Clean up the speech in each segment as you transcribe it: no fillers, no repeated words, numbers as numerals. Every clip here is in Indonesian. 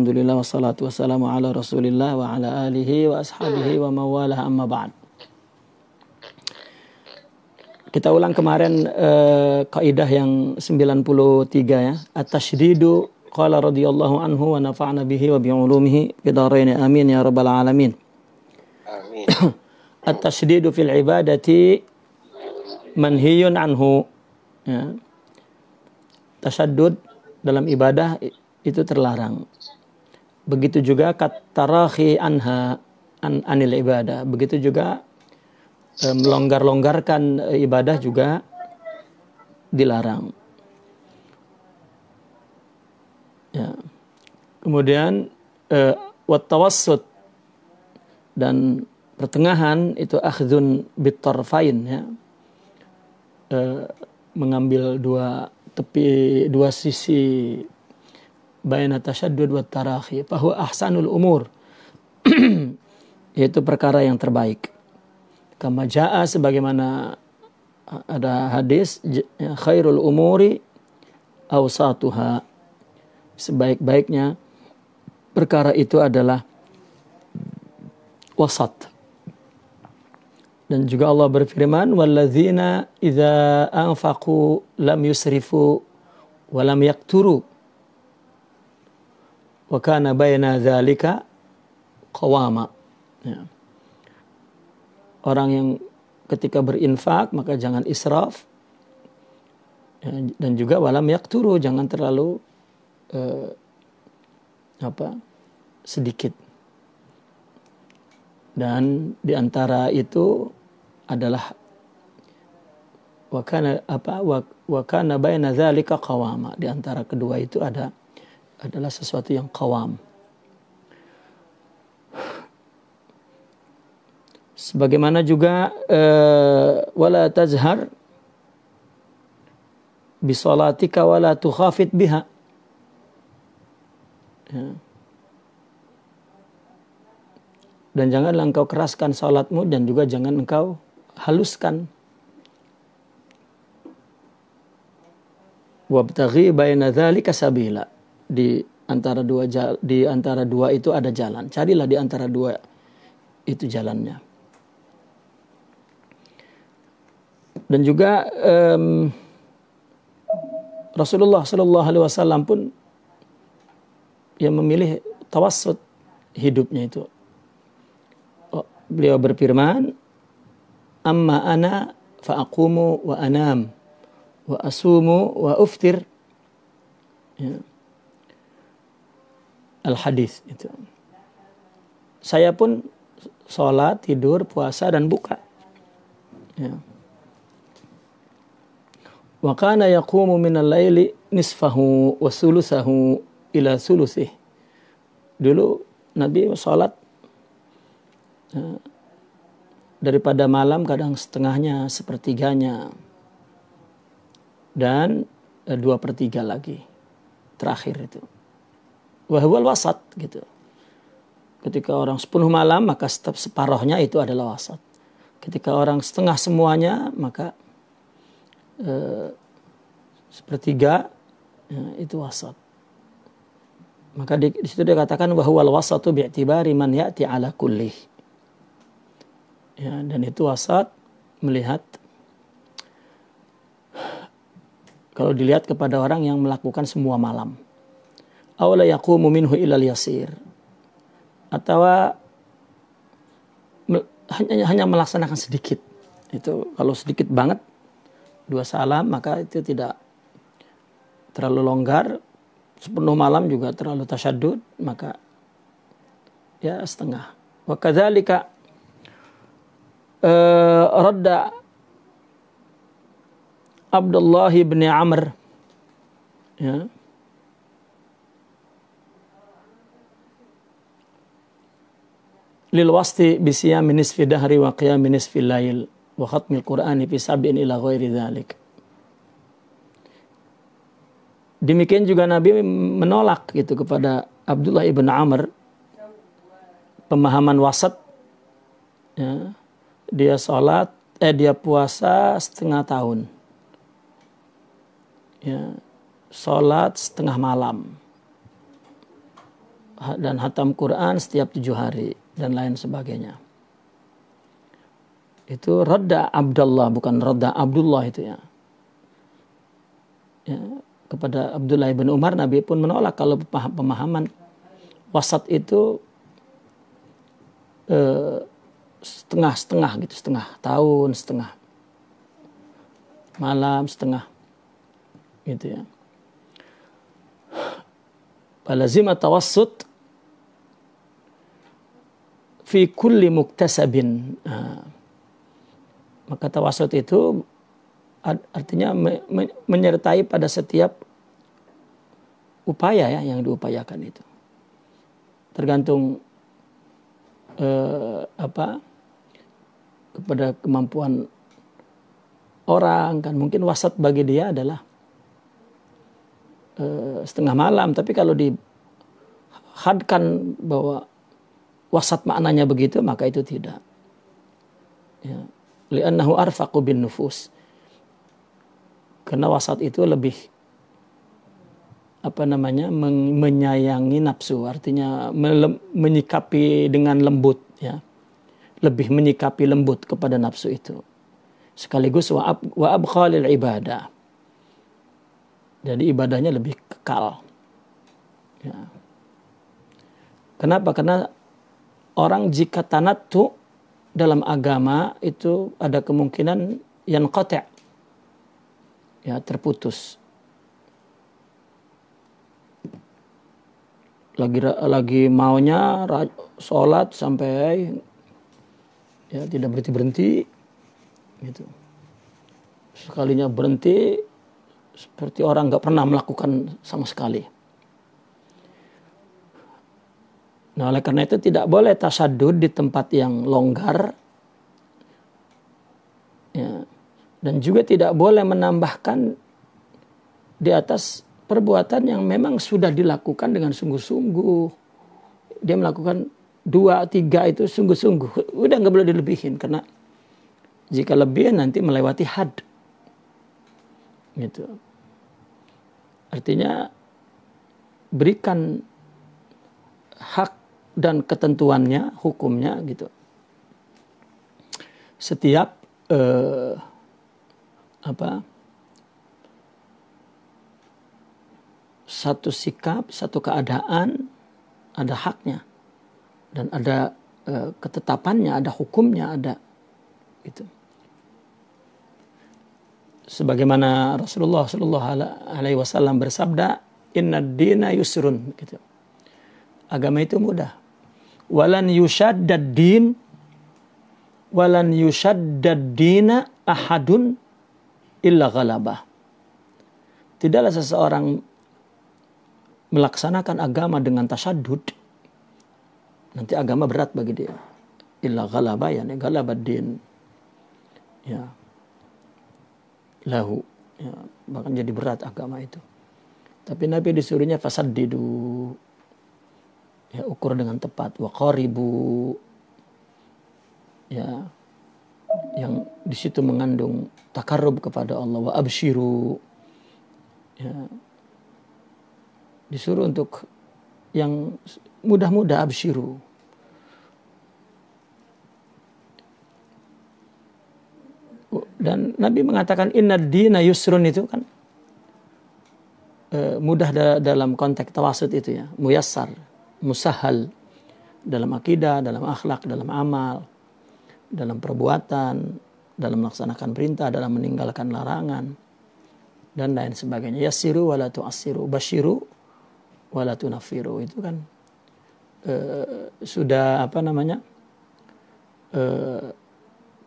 Alhamdulillah wassalatu wassalamu ala Rasulillah wa ala alihi wa ashabihi wa mawalah amma ba'd. Kita ulang kemarin kaidah yang 93 ya. At-tashdidu qala radhiyallahu anhu wa nafa'na bihi wa bi'ulumihi bidarain amin ya rabbal alamin. Amin. At-tashdidu fil ibadati manhiyun anhu. Ya. Tasyaddud dalam ibadah itu terlarang. Begitu juga kat-tarahi anil ibadah. Begitu juga melonggar-longgarkan ibadah juga dilarang. Ya. Kemudian wat tawassut dan pertengahan itu akhdhun bitarfain ya. Mengambil dua sisi baina tasyaddud wa tarahi fahuwa ahsanul umur yaitu perkara yang terbaik. Kama jaa sebagaimana ada hadis khairul umuri awsatuha, sebaik-baiknya perkara itu adalah wasat. Dan juga Allah berfirman walladzina idza anfaqu lam yusrifu wa lam yaqturu wa kana baina dzalika qawama. Ya. Orang yang ketika berinfak maka jangan israf ya, dan juga walam yaqturu, jangan terlalu sedikit. Dan di antara itu adalah wa kana baina dzalika qawama. Di antara kedua itu adalah sesuatu yang qawam. Sebagaimana juga wala tazhar bi salatika wala tukhafit biha. Ya. Dan janganlah engkau keraskan salatmu dan juga jangan engkau haluskan. Wabtaghi baina dzalika sabila. Di antara dua itu ada jalan. Carilah di antara dua itu jalannya. Dan juga Rasulullah sallallahu alaihi wasallam pun yang memilih tawassut hidupnya itu. Beliau berfirman, amma ana fa aqumu wa anam wa asumu wa uftir. Ya. Al-hadis itu. Saya pun sholat, tidur, puasa dan buka. Ya. Wa kana yaqumu minal laili nisfahu wa sulusahu ila sulusih. Dulu Nabi sholat daripada malam kadang setengahnya, sepertiganya, dan 2/3 lagi terakhir itu. Wahwal wasat gitu. Ketika orang sepenuh malam maka separuhnya itu adalah wasat. Ketika orang setengah semuanya maka sepertiga ya, itu wasat. Maka di situ dia katakan wahwal wasatu bi'tibari man ya'ti ala kullih. Ya, dan itu wasat melihat kalau dilihat kepada orang yang melakukan semua malam. Awla yaqumu minhu ilal yasir. Atau hanya melaksanakan sedikit. Itu kalau sedikit banget 2 salam maka itu tidak terlalu longgar. Sepenuh malam juga terlalu tasyaddud, maka ya setengah. Wa kadzalika radda Abdullah bin Amr ya. Lil wasti bi siyam nisfi dahri wa qiyam nisfi lail wa khatmil qur'ani fi sab'in ila ghairi dzalik. Demikian juga Nabi menolak gitu kepada Abdullah ibn Amr pemahaman wasat ya. Dia puasa setengah tahun. Ya, salat setengah malam. dan hatam Quran setiap 7 hari dan lain sebagainya. Itu radda Abdullah, bukan radda Abdullah itu ya. Ya, kepada Abdullah bin Umar, Nabi pun menolak kalau pemahaman wasat itu setengah-setengah gitu, setengah tahun, setengah malam, setengah gitu ya. Falazim tawassut fi kulli muktasabin. Maka tawassut itu artinya menyertai pada setiap upaya ya yang diupayakan itu. Tergantung kepada kemampuan orang kan, mungkin wasat bagi dia adalah setengah malam, tapi kalau dihadkan bahwa wasat maknanya begitu, maka itu tidak. Ya. Li'annahu arfaqu bin nufus. Karena wasat itu lebih menyayangi nafsu, artinya menyikapi dengan lembut ya. Lebih menyikapi lembut kepada nafsu itu. Sekaligus wa abkhalil ibadah. Jadi ibadahnya lebih kekal. Ya. Kenapa? Karena orang jika tanattu dalam agama itu ada kemungkinan yanqati', ya, terputus. Lagi maunya sholat sampai ya tidak berhenti gitu. Sekalinya berhenti seperti orang nggak pernah melakukan sama sekali. Nah, oleh karena itu tidak boleh tasaddud di tempat yang longgar, ya, dan juga tidak boleh menambahkan di atas perbuatan yang memang sudah dilakukan dengan sungguh-sungguh. Dia melakukan 2, 3 itu sungguh-sungguh. Udah nggak boleh dilebihin, karena jika lebih nanti melewati had. Gitu. Artinya berikan hak dan ketentuannya, hukumnya gitu. Setiap satu sikap, satu keadaan ada haknya dan ada ketetapannya, ada hukumnya, ada gitu. Sebagaimana Rasulullah SAW bersabda, "Innad dina yusrun," gitu. Agama itu mudah. Walan yushaddad din, walan yushaddad dina ahadun illa ghalabah. Tidaklah seseorang melaksanakan agama dengan tasaddud, nanti agama berat bagi dia. Illa ghalabah, yani ghalabad din. Ya. Lahu. Ya, bahkan jadi berat agama itu. Tapi Nabi disuruhnya fasaddidu. Ya, ukur dengan tepat. Wa qaribu. Ya. Yang di situ mengandung takarrub kepada Allah. Wa abshiru. Ya. Disuruh untuk yang mudah-mudah, abshiru. Dan Nabi mengatakan innad dina yusrun, itu kan mudah dalam konteks tawasud itu ya, muyassar, musahal dalam akidah, dalam akhlak, dalam amal, dalam perbuatan, dalam melaksanakan perintah, dalam meninggalkan larangan dan lain sebagainya. Yassiru wala tu'assiru, basyiru wala tunafiru, itu kan sudah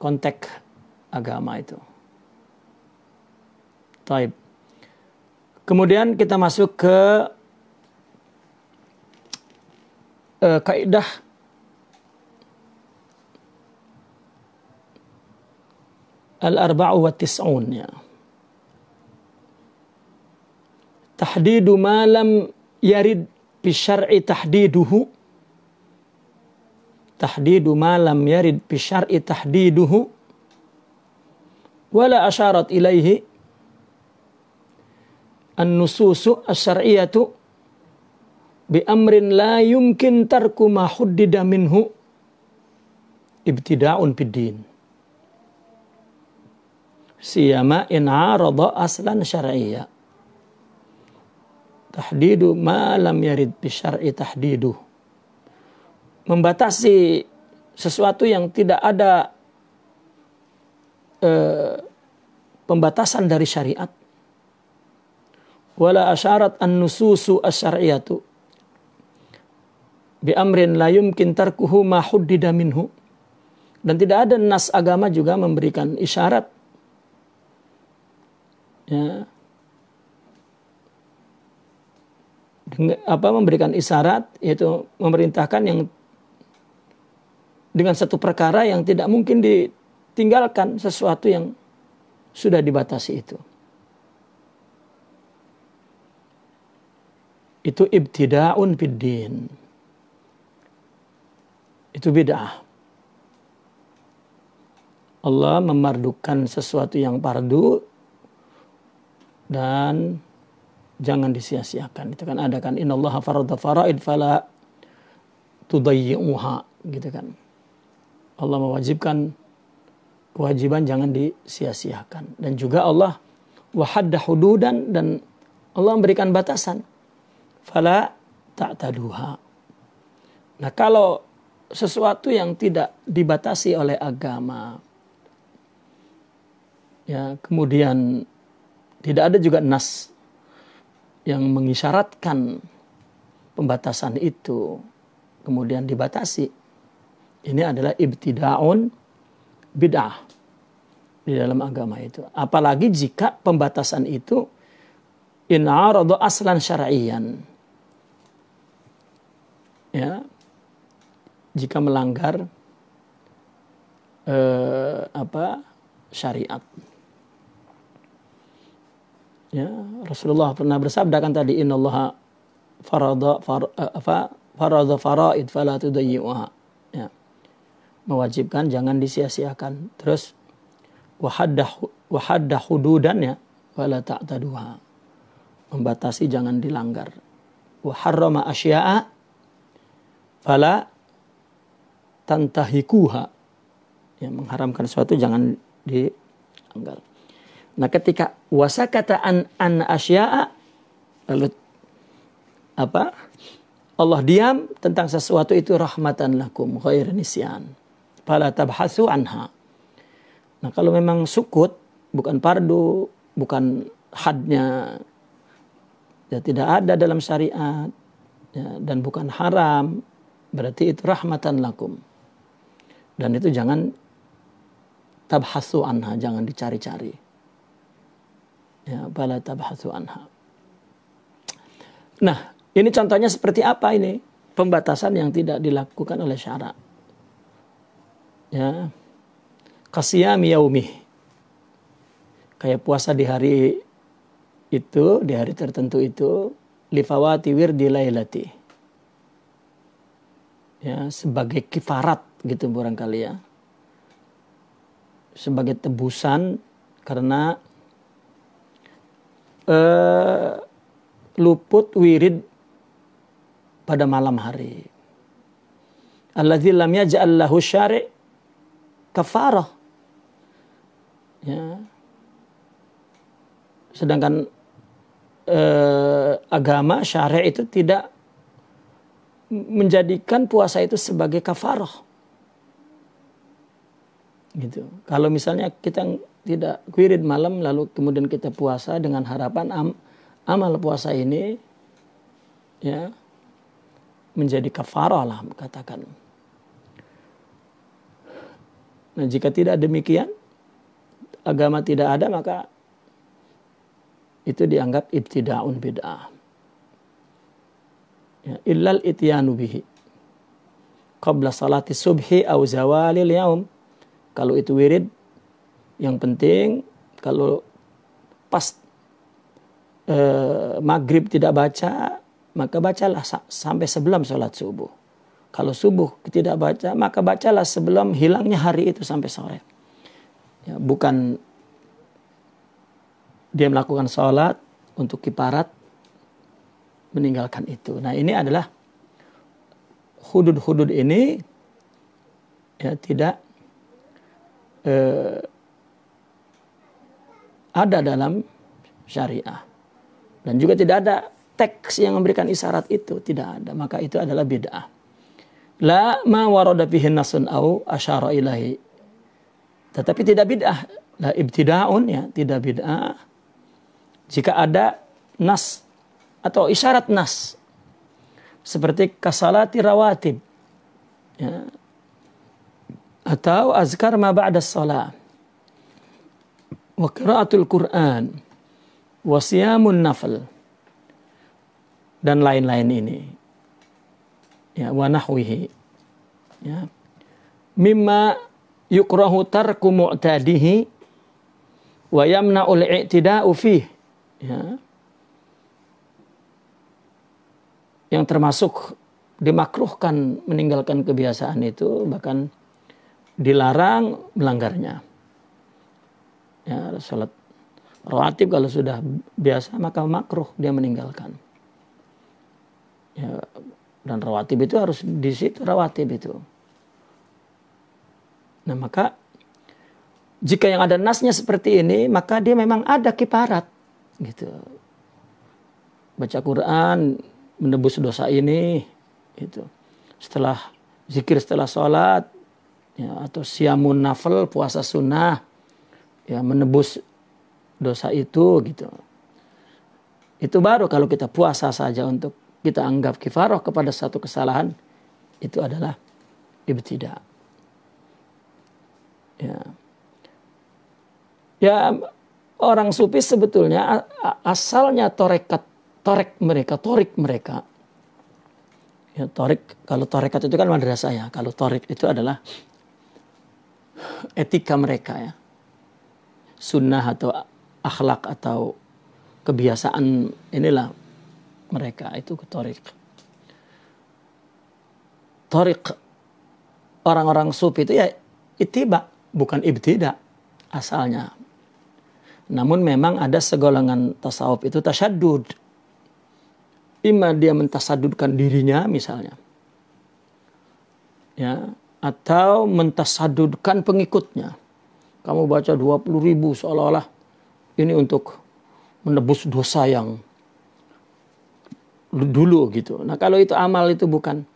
konteks agama itu. Taib. Kemudian kita masuk ke kaidah al-arba'u wa tis'un ya. Tahdidu ma lam yarid bi syar'i tahdiduhu. Tahdidu ma lam yarid bi syar'i tahdiduhu. Wala asyarat ilaihi an-nususu asy-syar'iyyatu bi amrin la yumkin tarku ma huddida minhu ibtida'un fid din. Siyama in 'arada aslan syar'iyya. Tahdidu ma lam yarid bi syar'i tahdidu. Membatasi sesuatu yang tidak ada pembatasan dari syariat. Wala asyarat an-nususu asy-syar'iyyatu bi amrin la yumkin tarkuhu ma huddida minhu. Dan tidak ada nas agama juga memberikan isyarat, ya, memberikan isyarat, yaitu memerintahkan yang dengan satu perkara yang tidak mungkin ditinggalkan sesuatu yang sudah dibatasi itu. Itu ibtida'un fid din. Itu bid'ah. Allah memardukan sesuatu yang fardu dan jangan disia-siakan. Itu kan ada kan, innallaha farada faraid fala tudayyi'uha, gitu kan. Allah mewajibkan kewajiban, jangan disia-siakan. Dan juga Allah wahadda hududan, dan Allah memberikan batasan. Fala ta'taduha. Nah, kalau sesuatu yang tidak dibatasi oleh agama, ya, kemudian tidak ada juga nas yang mengisyaratkan pembatasan itu, kemudian dibatasi, ini adalah ibtida'un bid'ah di dalam agama itu. Apalagi jika pembatasan itu in 'arada aslan syar'iyyan, ya, jika melanggar syariat. Ya, Rasulullah pernah bersabda kan tadi, innallaha farada faraid fala tudayyi'uha. Ya. Mewajibkan, jangan disia-siakan. Terus wahadda hududan, ya, fala ta'taduha. Membatasi, jangan dilanggar. Wa harrama asya'a fala tantahikuha. Ya, mengharamkan sesuatu jangan dilanggar. Nah, ketika wasakata an asya'a, lalu apa? Allah diam tentang sesuatu itu, rahmatan lakum ghair nisyan. Fala tabhasu anha. Nah, kalau memang sukut, bukan fardu, bukan hadnya, ya, tidak ada dalam syariat, ya, dan bukan haram, berarti itu rahmatan lakum. Dan itu jangan tabhasu anha, jangan dicari-cari. Ya, fala tabhasu anha. Nah, ini contohnya seperti apa ini? Pembatasan yang tidak dilakukan oleh syara. Ya. Qasiyami yaumih. Kayak puasa di hari itu, di hari tertentu itu, lifawati wirdi lailati. Ya, sebagai kifarat gitu barangkali, ya. Sebagai tebusan karena luput wirid pada malam hari. Alladzi lam yaj'al lahu syari' kafarah. Ya. Sedangkan agama syari' itu tidak menjadikan puasa itu sebagai kafarah. Gitu. Kalau misalnya kita tidak wirid malam lalu kemudian kita puasa dengan harapan amal puasa ini, ya, menjadi kafarah lah, katakan. Nah, jika tidak demikian, agama tidak ada, maka itu dianggap ibtida'un bid'ah. Ya, illal ityanu bihi qabla salati subhi aw zawalil yaum. Kalau itu wirid, yang penting kalau pas maghrib tidak baca, maka bacalah sampai sebelum sholat subuh. Kalau subuh tidak baca, maka bacalah sebelum hilangnya hari itu sampai sore. Ya, bukan dia melakukan sholat untuk kiparat, meninggalkan itu. Nah, ini adalah hudud-hudud ini ya tidak ada dalam syariah. Dan juga tidak ada teks yang memberikan isyarat itu, tidak ada. Maka itu adalah bid'ah. La ma warada fihi nasun au asyara ilahi. Tetapi tidak bid'ah. La ibtida'un, ya, tidak bid'ah. Jika ada nas atau isyarat nas. Seperti kasalati rawatib. Ya. Atau azkar ma ba'da shalah. Wa qiraatul Qur'an. Wa siyamun nafl. Dan lain-lain ini. Ya, wa nahwihi. Ya. Mimma yukrahu tarku mu'tadihi wa yamna'ul i'tida'u fih. Ya. Yang termasuk dimakruhkan meninggalkan kebiasaan itu, bahkan dilarang melanggarnya. Ya, salat rawatib kalau sudah biasa maka makruh dia meninggalkan. Ya, dan rawatib itu harus di situ rawatib itu. Nah, maka jika yang ada nasnya seperti ini, maka dia memang ada kifarat gitu. Baca Quran menebus dosa ini itu. Setelah zikir setelah sholat, ya, atau siamun nafil, puasa sunnah, ya, menebus dosa itu gitu. Itu baru kalau kita puasa saja untuk kita anggap kifarah kepada satu kesalahan, itu adalah ibtida. Ya. Ya, orang sufi sebetulnya asalnya torik mereka. Ya, kalau torekat itu kan madrasah ya. Kalau torik itu adalah etika mereka ya. Sunnah atau akhlak atau kebiasaan inilah mereka itu torik. Torik orang-orang sufi itu ya ittiba, bukan ibtida asalnya. Namun memang ada segolongan tasawuf itu tasyaddud. Ima dia mentasaddudkan dirinya misalnya. Ya, atau mentasaddudkan pengikutnya. Kamu baca 20.000 seolah-olah ini untuk menebus dosa yang dulu gitu. Nah, kalau itu amal itu bukan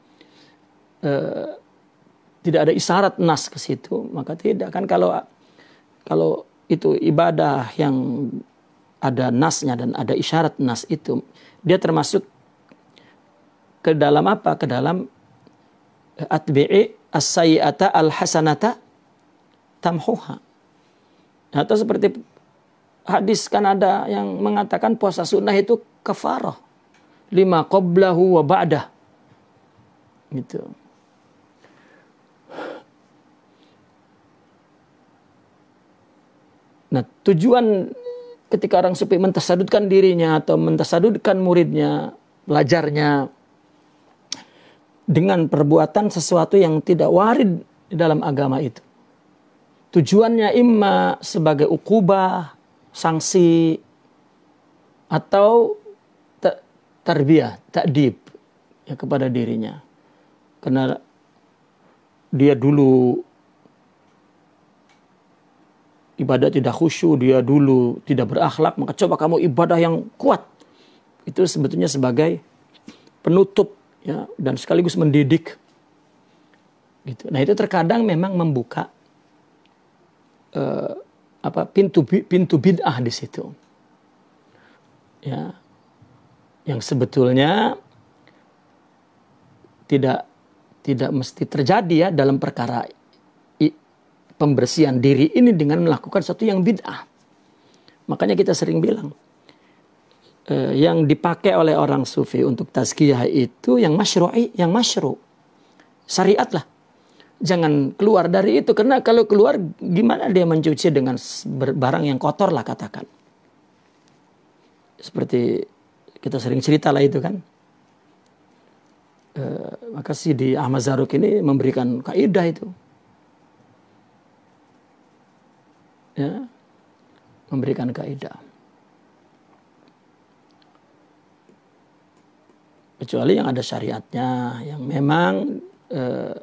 tidak ada isyarat nas ke situ, maka tidak kan. Kalau itu ibadah yang ada nasnya dan ada isyarat nas itu, dia termasuk ke dalam apa? Ke dalam atbi'i as-sayyi'ata al-hasanata tamhuha. Atau seperti hadis kan ada yang mengatakan puasa sunnah itu kafarah lima qablahu wa ba'dah. Gitu. Nah, tujuan ketika orang sufi mentasadudkan dirinya atau mentasadudkan muridnya, pelajarnya dengan perbuatan sesuatu yang tidak warid di dalam agama itu. Tujuannya imma sebagai ukubah, sanksi, atau tarbiyah, ta'dib ya, kepada dirinya. Karena dia dulu ibadah tidak khusyuk, dia dulu tidak berakhlak, maka coba kamu ibadah yang kuat. Itu sebetulnya sebagai penutup ya, dan sekaligus mendidik. Gitu. Nah, itu terkadang memang membuka pintu bid'ah di situ. Ya. Yang sebetulnya tidak mesti terjadi ya dalam perkara pembersihan diri ini dengan melakukan sesuatu yang bid'ah. Makanya kita sering bilang yang dipakai oleh orang sufi untuk tazkiyah itu yang masyru'i, yang masyru'. Syariat lah. Jangan keluar dari itu, karena kalau keluar gimana dia mencuci dengan barang yang kotor lah katakan. Seperti kita sering cerita lah itu kan. Maka Sidi Ahmad Zarruq ini memberikan kaidah itu. Ya, memberikan kaidah. kecuali yang ada syariatnya, yang memang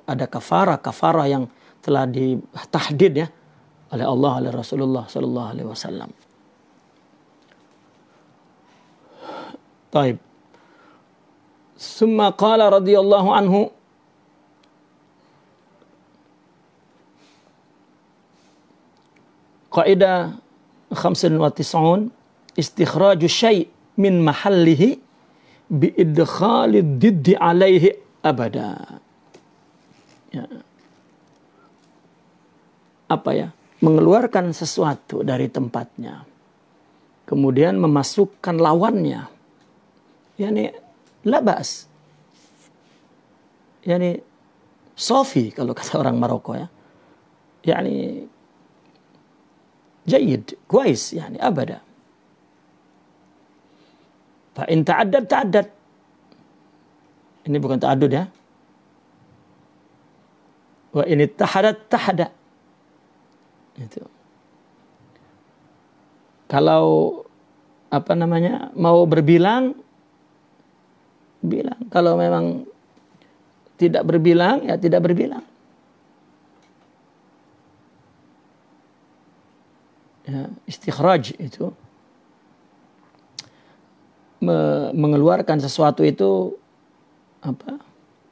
ada kafarah yang telah ditahdid ya oleh Allah, oleh Rasulullah sallallahu alaihi wasallam. Taib. Summa qala radhiyallahu anhu, qaidah 95, istikhraju syai' min mahallihi bi idkhalid diddi alaihi abada. Ya. Apa ya? Mengeluarkan sesuatu dari tempatnya, kemudian memasukkan lawannya. Yani labas. Yani sofi kalau kata orang Maroko ya. Yani jayyid, kuais, yani abada. Fa in ta'addad. Ini bukan ta'addud ya. Wa in tahada. Itu. Kalau mau berbilang, bilang. Kalau memang tidak berbilang, ya tidak berbilang. Ya, istikhraj itu mengeluarkan sesuatu itu apa?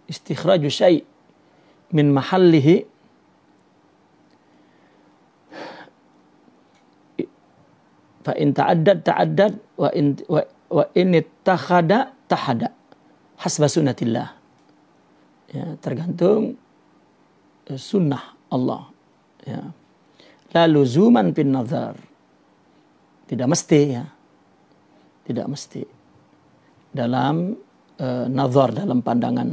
Istikhraju syai' min mahallihi fa in ta'addad wa in ittakhada tahada hasba sunnatillah. Ya, tergantung sunnah Allah. Ya. La luzuman bin nazar. Tidak mesti ya. Tidak mesti. Dalam nazar, dalam pandangan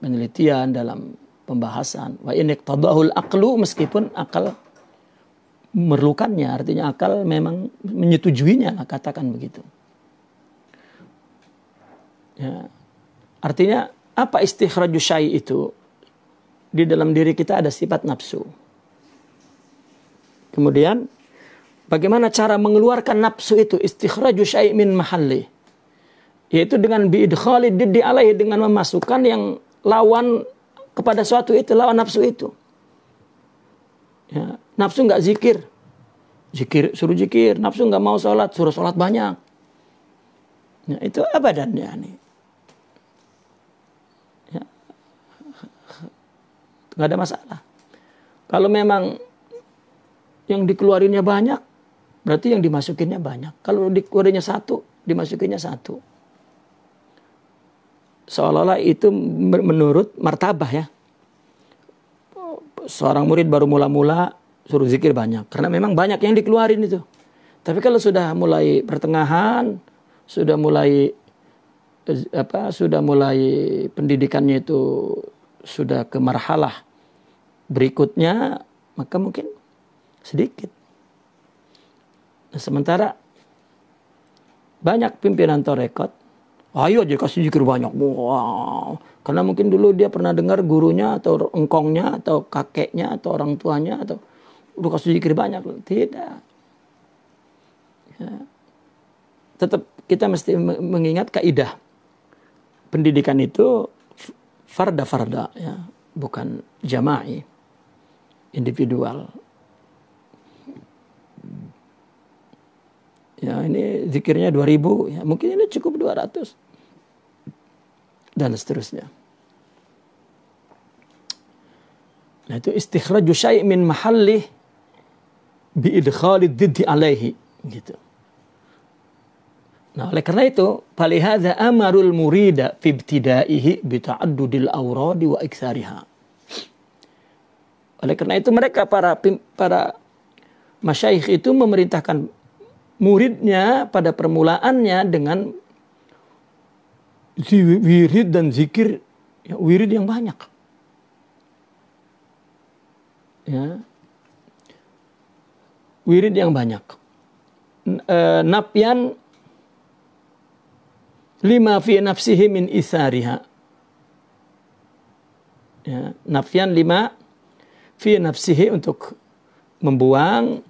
penelitian, dalam pembahasan. Wa in iqtadahul aqlu, meskipun akal memerlukannya, artinya akal memang menyetujuinya, katakan begitu. Ya. Artinya apa istikhraju syai' itu? Di dalam diri kita ada sifat nafsu. Kemudian bagaimana cara mengeluarkan nafsu itu? Istikhraju syai' min mahalli. Yaitu dengan biidkhali diddi alaihi, dengan memasukkan yang lawan kepada suatu itu, lawan nafsu itu. Ya, nafsu enggak zikir. Suruh zikir. Nafsu enggak mau sholat, suruh sholat banyak. Ya, itu abadannya nih. Ya. Enggak ada masalah. Kalau memang yang dikeluarinnya banyak, berarti yang dimasukinnya banyak. Kalau dikeluarinnya satu, dimasukinnya satu. Seolah-olah itu menurut martabah ya. Seorang murid baru mula-mula suruh zikir banyak. Karena memang banyak yang dikeluarin itu. Tapi kalau sudah mulai pertengahan, sudah mulai pendidikannya itu sudah ke marhalah berikutnya, maka mungkin sedikit. Nah, sementara banyak pimpinan tarekat, ayo aja kasih zikir banyak. Wow. Karena mungkin dulu dia pernah dengar gurunya atau engkongnya atau kakeknya atau orang tuanya atau udah kasih zikir banyak. Tidak. Ya. Tetap kita mesti mengingat kaidah pendidikan itu farda ya, bukan jama'i, individual. Ya, ini zikirnya 2000, ya mungkin ini cukup 200 dan seterusnya. Nah, itu istikhraju syai' min mahallih bi idkhalid diddi alaihi gitu. Nah, oleh karena itu, falihadza amarul murida fi ibtidaihi bi ta'addudil awradi wa iktsariha. Oleh karena itu mereka para masyayikh itu memerintahkan muridnya pada permulaannya dengan wirid dan zikir, ya, wirid yang banyak. Ya. Wirid yang banyak. Nafyan lima fi nafsihi min isariha. Ya, nafyan lima fi nafsihi, untuk membuang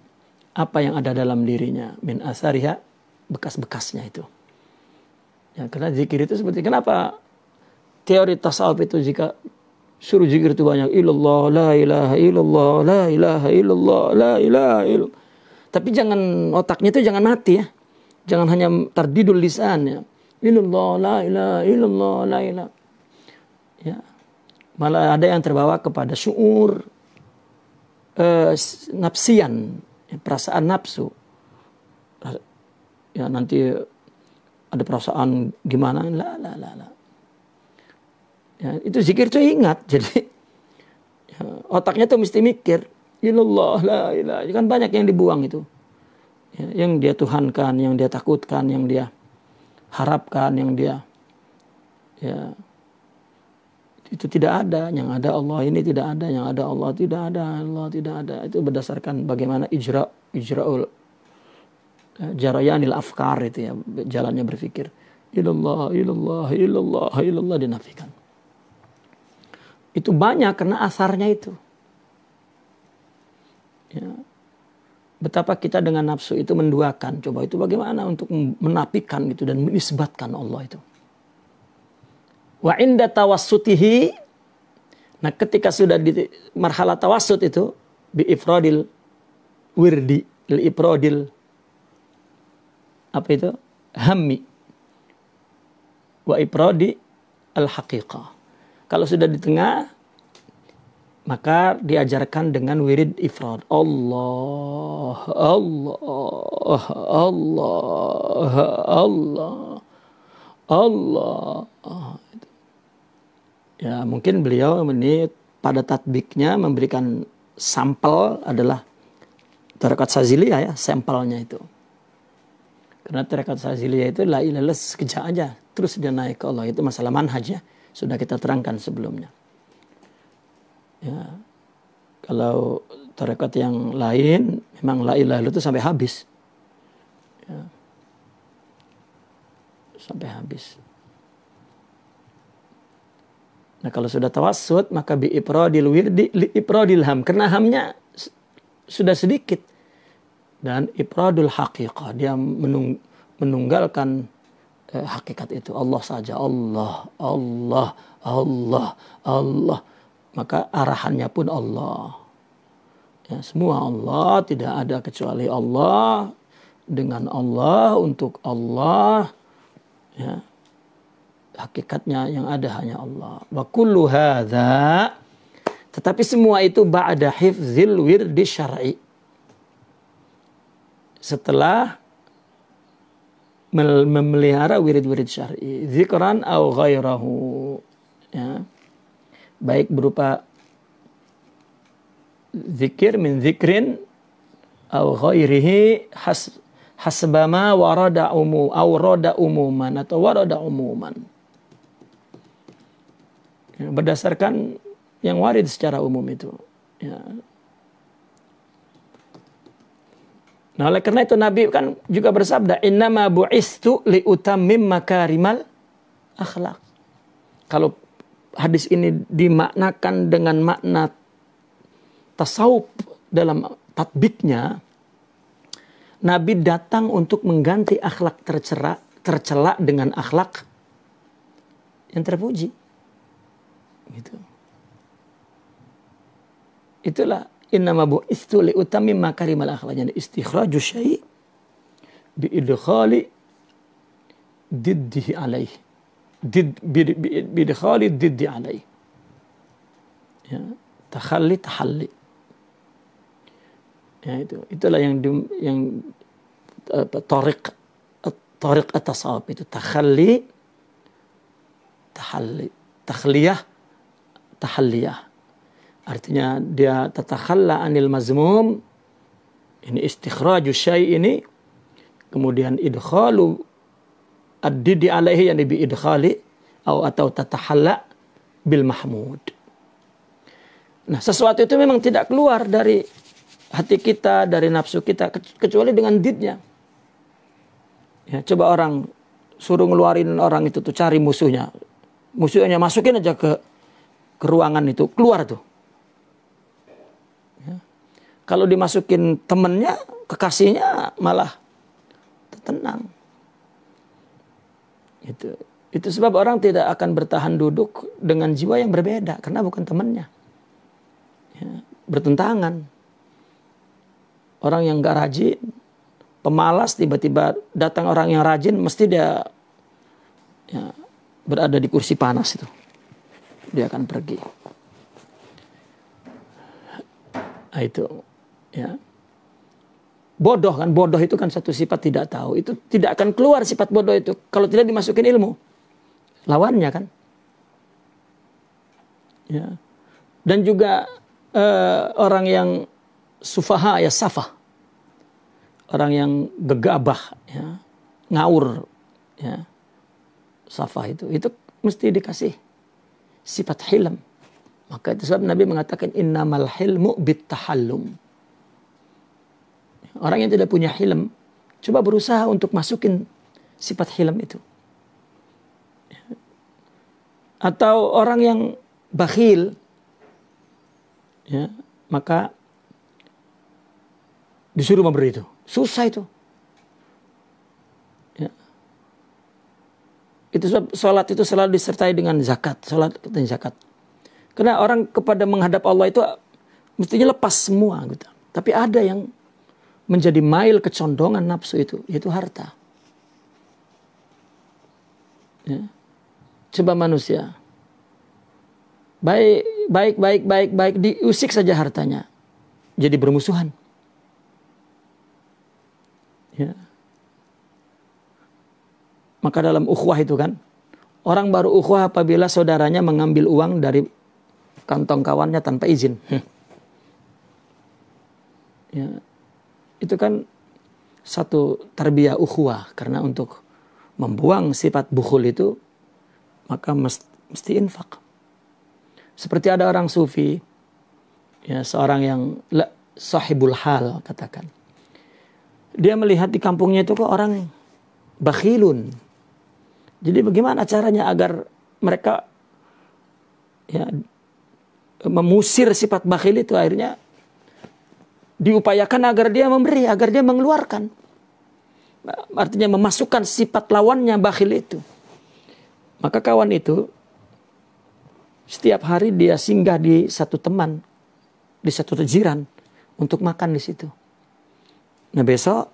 apa yang ada dalam dirinya, min asariha, bekas-bekasnya itu. Ya, karena zikir itu seperti, kenapa teori tasawuf itu jika suruh zikir itu banyak, illallah, la ilaha illallah, la ilaha illallah, la ilaha illallah. Tapi jangan, otaknya itu jangan mati ya. Jangan hanya tardidul lisan ya. Illallah, la ilaha illallah, la ilaha. Ya. Malah ada yang terbawa kepada syuur nafsian, ya, perasaan nafsu. Ya, nanti ada perasaan gimana, la. Ya, itu zikir itu ingat, jadi ya, otaknya tuh mesti mikir, ilallah, la ilaha. Kan banyak yang dibuang itu, ya, yang dia tuhankan, yang dia takutkan, yang dia harapkan, yang dia, ya, itu tidak ada. Yang ada Allah ini tidak ada, yang ada Allah tidak ada, Allah tidak ada. Itu berdasarkan bagaimana ijra'ul jarayanil afkar itu ya, jalannya berpikir. Ilallah, ilallah, ilallah, ilallah dinafikan. Itu banyak karena asarnya itu. Ya. Betapa kita dengan nafsu itu menduakan. Coba itu bagaimana untuk menafikan gitu dan menisbatkan Allah itu. Wa inda tawassutihi. Nah, ketika sudah di marhala tawassut itu bi ifradil wirdi, li ifradil apa itu? Hammi. Wa ifradi al-haqiqah. Kalau sudah di tengah, maka diajarkan dengan wirid ifrad. Allah, Allah, Allah, Allah, Allah. Ya, mungkin beliau ini pada tatbiknya memberikan sampel adalah tarekat Saziliyah ya, sampelnya itu. Karena tarekat Saziliyah itu la ilaha illallah sekejap aja, terus dia naik ke Allah. Itu masalah manhajnya. Sudah kita terangkan sebelumnya. Ya, kalau tarekat yang lain memang la ilaha illallah itu sampai habis. Ya, sampai habis. Nah, kalau sudah tawassut maka bi ifradil wirdi li ifradil ham, karena hamnya sudah sedikit. Dan ifradul haqiqah, dia menunggalkan hakikat itu, Allah saja, Allah, Allah, Allah, Allah. Maka arahannya pun Allah. Ya, semua Allah, tidak ada kecuali Allah, dengan Allah, untuk Allah. Ya, hakikatnya yang ada hanya Allah. Wa kullu hadza, tetapi semua itu ba'da hifzil wirdi syar'i. Setelah memelihara wirid-wirid syar'i, zikran au ghairahu, ya, baik berupa zikir min zikrin au ghairihi hasbama warada umuman atau warada umuman, ya, berdasarkan yang warid secara umum itu, ya. Nah, oleh karena itu Nabi kan juga bersabda, innama bu'istu liutammim makarimal akhlak. Kalau hadis ini dimaknakan dengan makna tasawuf dalam tatbiknya, Nabi datang untuk mengganti akhlak tercela dengan akhlak yang terpuji. Gitu. Itulah innama bu'istu liutammim makarimal akhlak, yani istikhraju syai' bi idkhali diddihi alaih, bi idkhali diddi alaih, ya, tahalli, ya, itulah yang tariq at-tasawuf itu, tahalli, takhliyah, tahalliyah. Artinya dia tatakhalla anil mazmum, ini istikhraju syai' ini, kemudian idkhalu ad-didi alaihi, yani bi idkhali atau tatahalla bil mahmud. Nah, sesuatu itu memang tidak keluar dari hati kita, dari nafsu kita, kecuali dengan didnya. Ya, coba orang suruh ngeluarin orang itu tuh, cari musuhnya masukin aja ke ruangan itu, keluar tuh. Kalau dimasukin temennya, kekasihnya, malah tenang. Itu sebab orang tidak akan bertahan duduk dengan jiwa yang berbeda karena bukan temannya. Ya, bertentangan. Orang yang gak rajin, pemalas, tiba-tiba datang orang yang rajin, mesti dia berada di kursi panas itu. Dia akan pergi. Nah, itu ya. Bodoh kan, bodoh itu kan satu sifat tidak tahu. Itu tidak akan keluar sifat bodoh itu kalau tidak dimasukin ilmu. Lawannya kan. Ya. Dan juga orang yang sufaha ya safah. Orang yang gegabah ya, ngaur ya. Safah itu mesti dikasih sifat hilm. Maka itu sebab Nabi mengatakan innamal hilmu bittahallum. Orang yang tidak punya hilm coba berusaha untuk masukin sifat hilm itu. Atau orang yang bakhil ya, maka disuruh memberi itu. Susah itu. Ya. Itu sebab sholat itu selalu disertai dengan zakat. Sholat dan zakat. Karena orang kepada menghadap Allah itu mestinya lepas semua. Gitu. Tapi ada yang menjadi mail kecondongan nafsu itu. Yaitu harta. Ya. Coba manusia. Baik. Diusik saja hartanya. Jadi bermusuhan. Ya. Maka dalam ukhuwah itu kan, orang baru ukhuwah apabila saudaranya mengambil uang dari kantong kawannya tanpa izin. Ya. Itu kan satu tarbiyah ukhuwah. Karena untuk membuang sifat bukhul itu, maka mesti infak. Seperti ada orang sufi, ya, seorang yang sahibul hal katakan. Dia melihat di kampungnya itu kok orang bakhilun. Jadi bagaimana caranya agar mereka ya, memusir sifat bakhil itu, akhirnya diupayakan agar dia memberi, agar dia mengeluarkan. Artinya memasukkan sifat lawannya bakhil itu. Maka kawan itu setiap hari dia singgah di satu teman, di satu jiran untuk makan di situ. Nah besok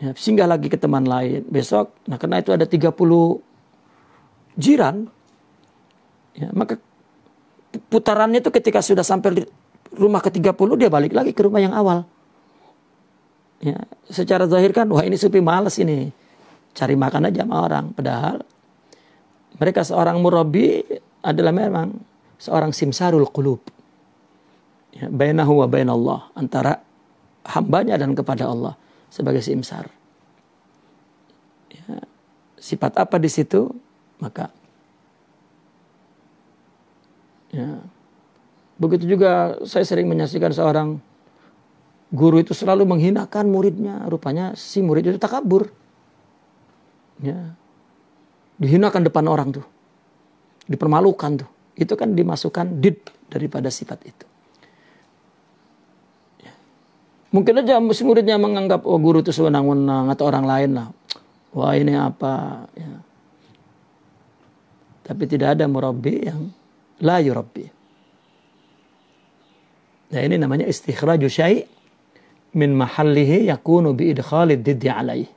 ya, singgah lagi ke teman lain. Besok, nah karena itu ada 30 jiran. Ya, maka putarannya itu ketika sudah sampai di rumah ke-30 dia balik lagi ke rumah yang awal. Ya, secara zahir kan, wah ini supi malas ini. Cari makan aja sama orang. Padahal mereka seorang murabbi adalah memang seorang simsarul qulub. Ya, bainahu wa bainallah. Antara hambanya dan kepada Allah sebagai simsar. Ya, sifat apa di situ? Maka ya, begitu juga saya sering menyaksikan seorang guru itu selalu menghinakan muridnya. Rupanya si murid itu takabur. Ya, dihinakan depan orang tuh, dipermalukan tuh. Itu kan dimasukkan did daripada sifat itu. Mungkin aja muridnya menganggap oh guru itu sewenang-wenang atau orang lain lah. Wah ini apa ya. Tapi tidak ada murabbi yang la yurabbi. Nah ini namanya istikhraju syai' min mahallihi yakunu bi idkhalid diddi alaih.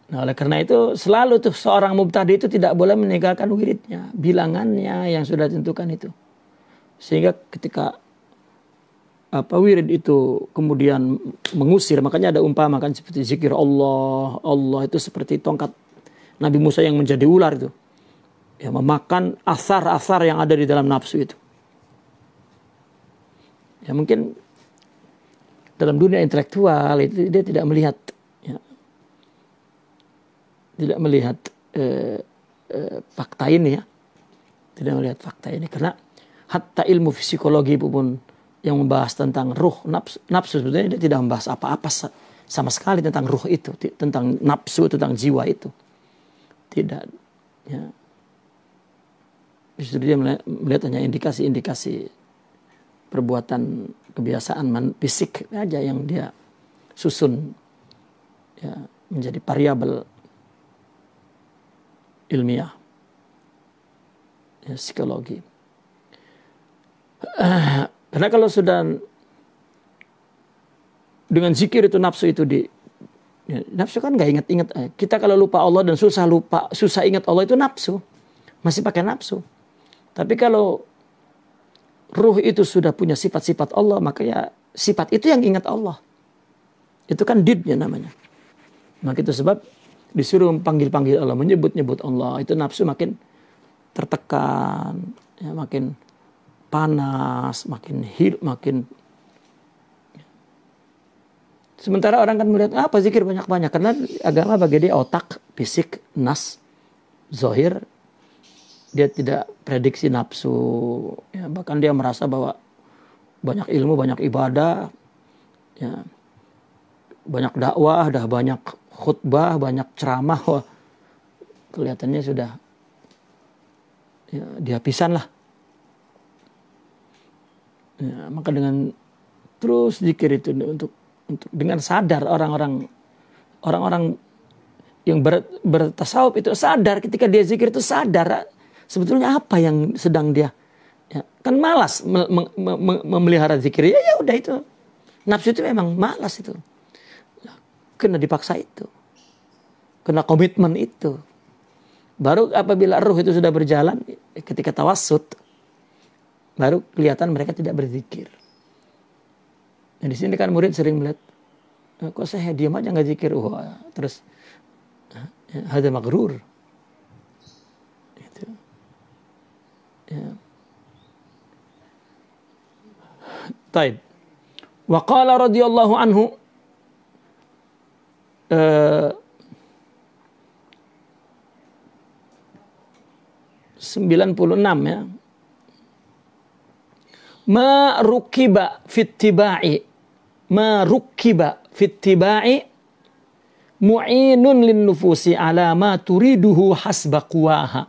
Nah oleh karena itu selalu tuh seorang mubtadi itu tidak boleh meninggalkan wiridnya, bilangannya yang sudah ditentukan itu. Sehingga ketika wirid itu kemudian mengusir, makanya ada umpamakan seperti zikir Allah itu seperti tongkat Nabi Musa yang menjadi ular itu, ya, memakan asar-asar yang ada di dalam nafsu itu. Ya mungkin dalam dunia intelektual itu dia tidak melihat, ya, tidak melihat fakta ini, ya, tidak melihat fakta ini karena hatta ilmu psikologi pun yang membahas tentang ruh, nafsu sebetulnya dia tidak membahas apa-apa sama sekali tentang ruh itu, tentang nafsu, tentang jiwa itu. Tidak. Ya. Justru dia melihat hanya indikasi-indikasi kebiasaan fisik aja yang dia susun. Ya. menjadi variabel ilmiah, ya, psikologi. Karena kalau sudah dengan zikir itu nafsu itu ya, nafsu kan nggak ingat-ingat. Kita kalau lupa Allah dan susah ingat Allah itu nafsu, masih pakai nafsu. Tapi kalau ruh itu sudah punya sifat-sifat Allah, maka ya sifat itu yang ingat Allah. Itu kan didnya namanya. Maka itu sebab disuruh panggil-panggil Allah, menyebut-nyebut Allah. Itu nafsu makin tertekan, ya, makin panas, makin makin. Sementara orang kan melihat apa zikir banyak-banyak. Karena agama bagi dia otak, fisik, nas, zohir. Dia tidak prediksi nafsu. Ya, bahkan dia merasa bahwa banyak ilmu, banyak ibadah, ya, banyak dakwah, dah banyak khutbah, banyak ceramah. Wah, kelihatannya sudah ya, dihabisan lah. Ya, maka dengan terus zikir itu untuk dengan sadar orang-orang yang bertasawuf itu sadar ketika dia zikir itu sadar sebetulnya apa yang sedang dia, ya, kan malas memelihara zikir, ya udah itu nafsu itu memang malas itu, kena dipaksa itu, kena komitmen itu. Baru apabila ruh itu sudah berjalan ketika tawassut baru kelihatan mereka tidak berzikir. Nah, di sini kan murid sering melihat, kok saya diam aja nggak zikir, wah, terus ada maghrur. Gitu. Ya. Taib. Wa qala radhiyallahu anhu 96 ya. Ma rukiba fittiba'i mu'inun lin nufusi ala ma turiduhu hasba quwaha.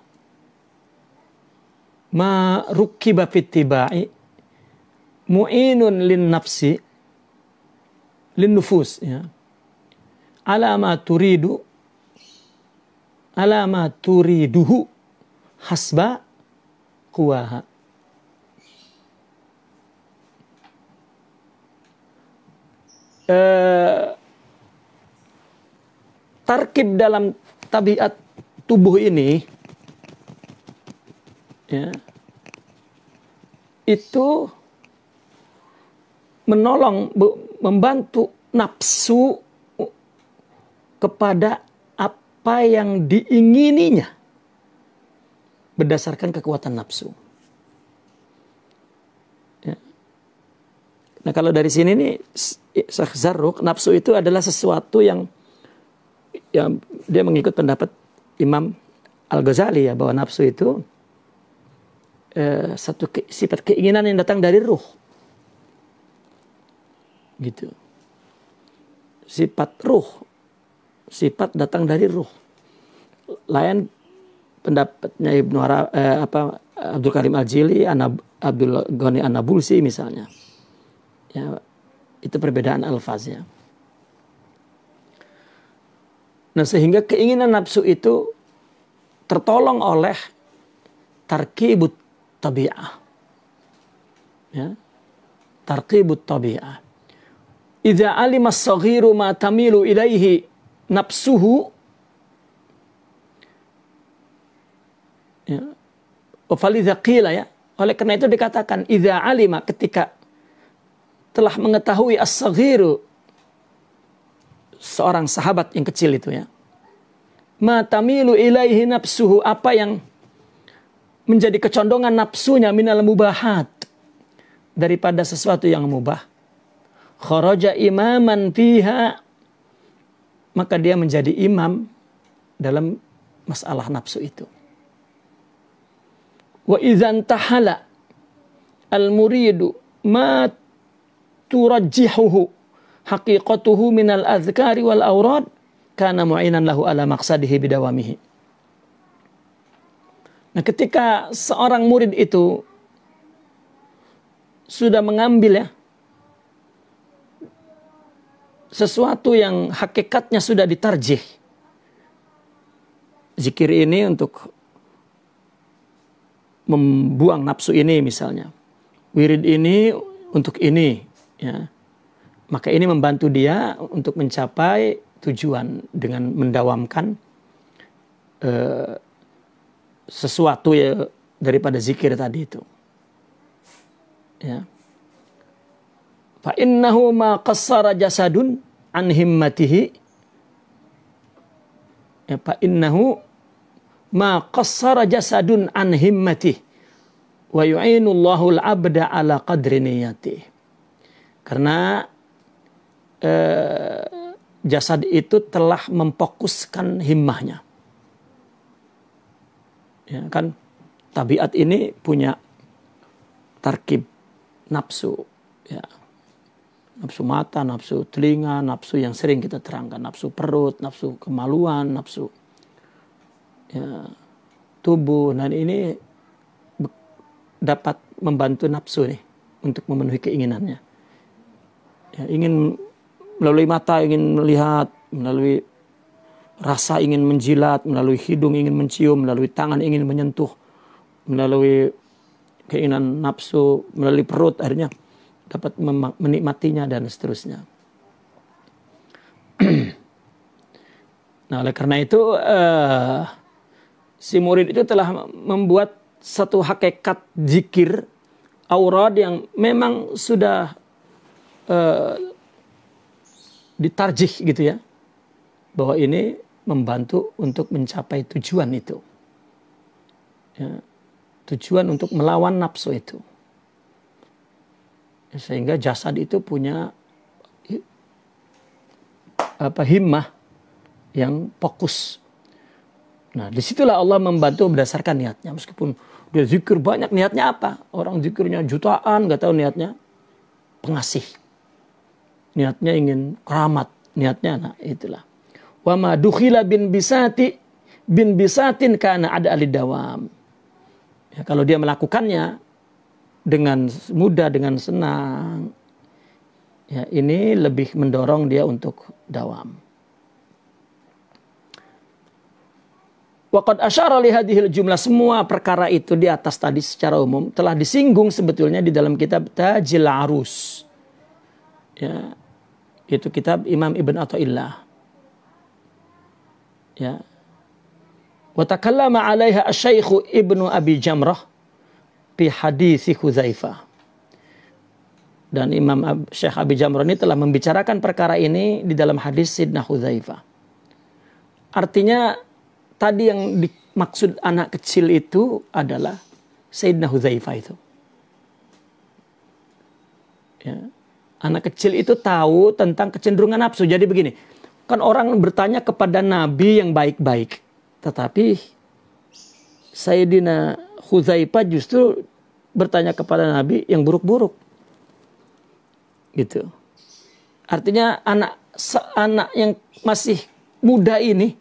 Ma rukiba fittiba'i mu'inun lin nafsi lin nufus, ya, ala ma turiduhu hasba quwaha. Tarkib dalam tabiat tubuh ini, ya, itu menolong, membantu nafsu kepada apa yang diingininya berdasarkan kekuatan nafsu. Ya. Nah, kalau dari sini nih Syekh Zarruq, nafsu itu adalah sesuatu yang dia mengikut pendapat Imam Al-Ghazali, ya, bahwa nafsu itu satu sifat keinginan yang datang dari ruh. Gitu. Sifat ruh. Sifat datang dari ruh. Lain pendapatnya Abdul Karim Al-Jili, Abdul Ghani An-Nabulsi misalnya. Ya, itu perbedaan alfaznya. Nah, sehingga keinginan nafsu itu tertolong oleh tarkibut tabi'ah. Ya. Tarkibut tabi'ah. Idza alima as-saghiru ma tamilu ilaihi nafsuhu, ya, falidza qila, ya, oleh karena itu dikatakan idza alima, ketika telah mengetahui as-saghiru, seorang sahabat yang kecil itu, ya, ma tamilu ilaihi nafsuhu, apa yang menjadi kecondongan nafsunya minal mubahat, daripada sesuatu yang mubah, kharaja imaman fiha, maka dia menjadi imam dalam masalah nafsu itu. Wa idzan tahala al-muridu ma turajjihuhu haqiqatuhu minal azkari wal awrad kana mu'inan lahu ala maqsadihi bidawamihi. Nah, ketika seorang murid itu sudah mengambil, ya, sesuatu yang hakikatnya sudah ditarjih. Zikir ini untuk membuang nafsu ini misalnya. Wirid ini untuk ini, ya. Maka ini membantu dia untuk mencapai tujuan dengan mendawamkan sesuatu ya daripada zikir tadi itu. Ya. Fa innahu ma qassara jasadun an himmatihi. Ya, fa innahu ma qassara jasadun an himmatihi wa yu'inu Allahu al-'abda ala qadri niyyatihi. Karena jasad itu telah memfokuskan himmahnya. Ya kan, tabiat ini punya tarkib nafsu, ya. Nafsu mata, nafsu telinga, nafsu yang sering kita terangkan, nafsu perut, nafsu kemaluan, nafsu ya, tubuh. Dan ini dapat membantu nafsu nih untuk memenuhi keinginannya. Ya, ingin melalui mata ingin melihat, melalui rasa ingin menjilat, melalui hidung ingin mencium, melalui tangan ingin menyentuh, melalui keinginan nafsu, melalui perut akhirnya dapat menikmatinya dan seterusnya. Nah, oleh karena itu si murid itu telah membuat satu hakikat zikir aurad yang memang sudah ditarjih gitu ya, bahwa ini membantu untuk mencapai tujuan itu, ya, tujuan untuk melawan nafsu itu. Sehingga jasad itu punya himmah yang fokus. Nah, disitulah Allah membantu berdasarkan niatnya. Meskipun dia zikir banyak, niatnya apa? Orang zikirnya jutaan, nggak tahu niatnya pengasih. Niatnya ingin keramat. Niatnya, nah itulah. Wa ma dukhila bin bisatin kana ada alidawam. Ya, kalau dia melakukannya dengan mudah, dengan senang, ya, ini lebih mendorong dia untuk dawam. Waqad asyara li hadhil jumlah, semua perkara itu di atas tadi secara umum telah disinggung sebetulnya di dalam kitab Tajil Arus. Ya, itu kitab Imam Ibn Athaillah. Ya. Wa takallama 'alaiha asy-Syaikh Ibnu Abi Jamrah fi hadits Hudzaifah. Dan Imam Syekh Abi Jamrah ini telah membicarakan perkara ini di dalam hadis Sayyidina Hudzaifah. Artinya tadi yang dimaksud anak kecil itu adalah Sayyidina Hudzaifah itu. Ya. Anak kecil itu tahu tentang kecenderungan nafsu. Jadi begini, kan orang bertanya kepada Nabi yang baik-baik. Tetapi Sayyidina Hudzaifah justru bertanya kepada Nabi yang buruk-buruk. Gitu. Artinya anak yang masih muda ini,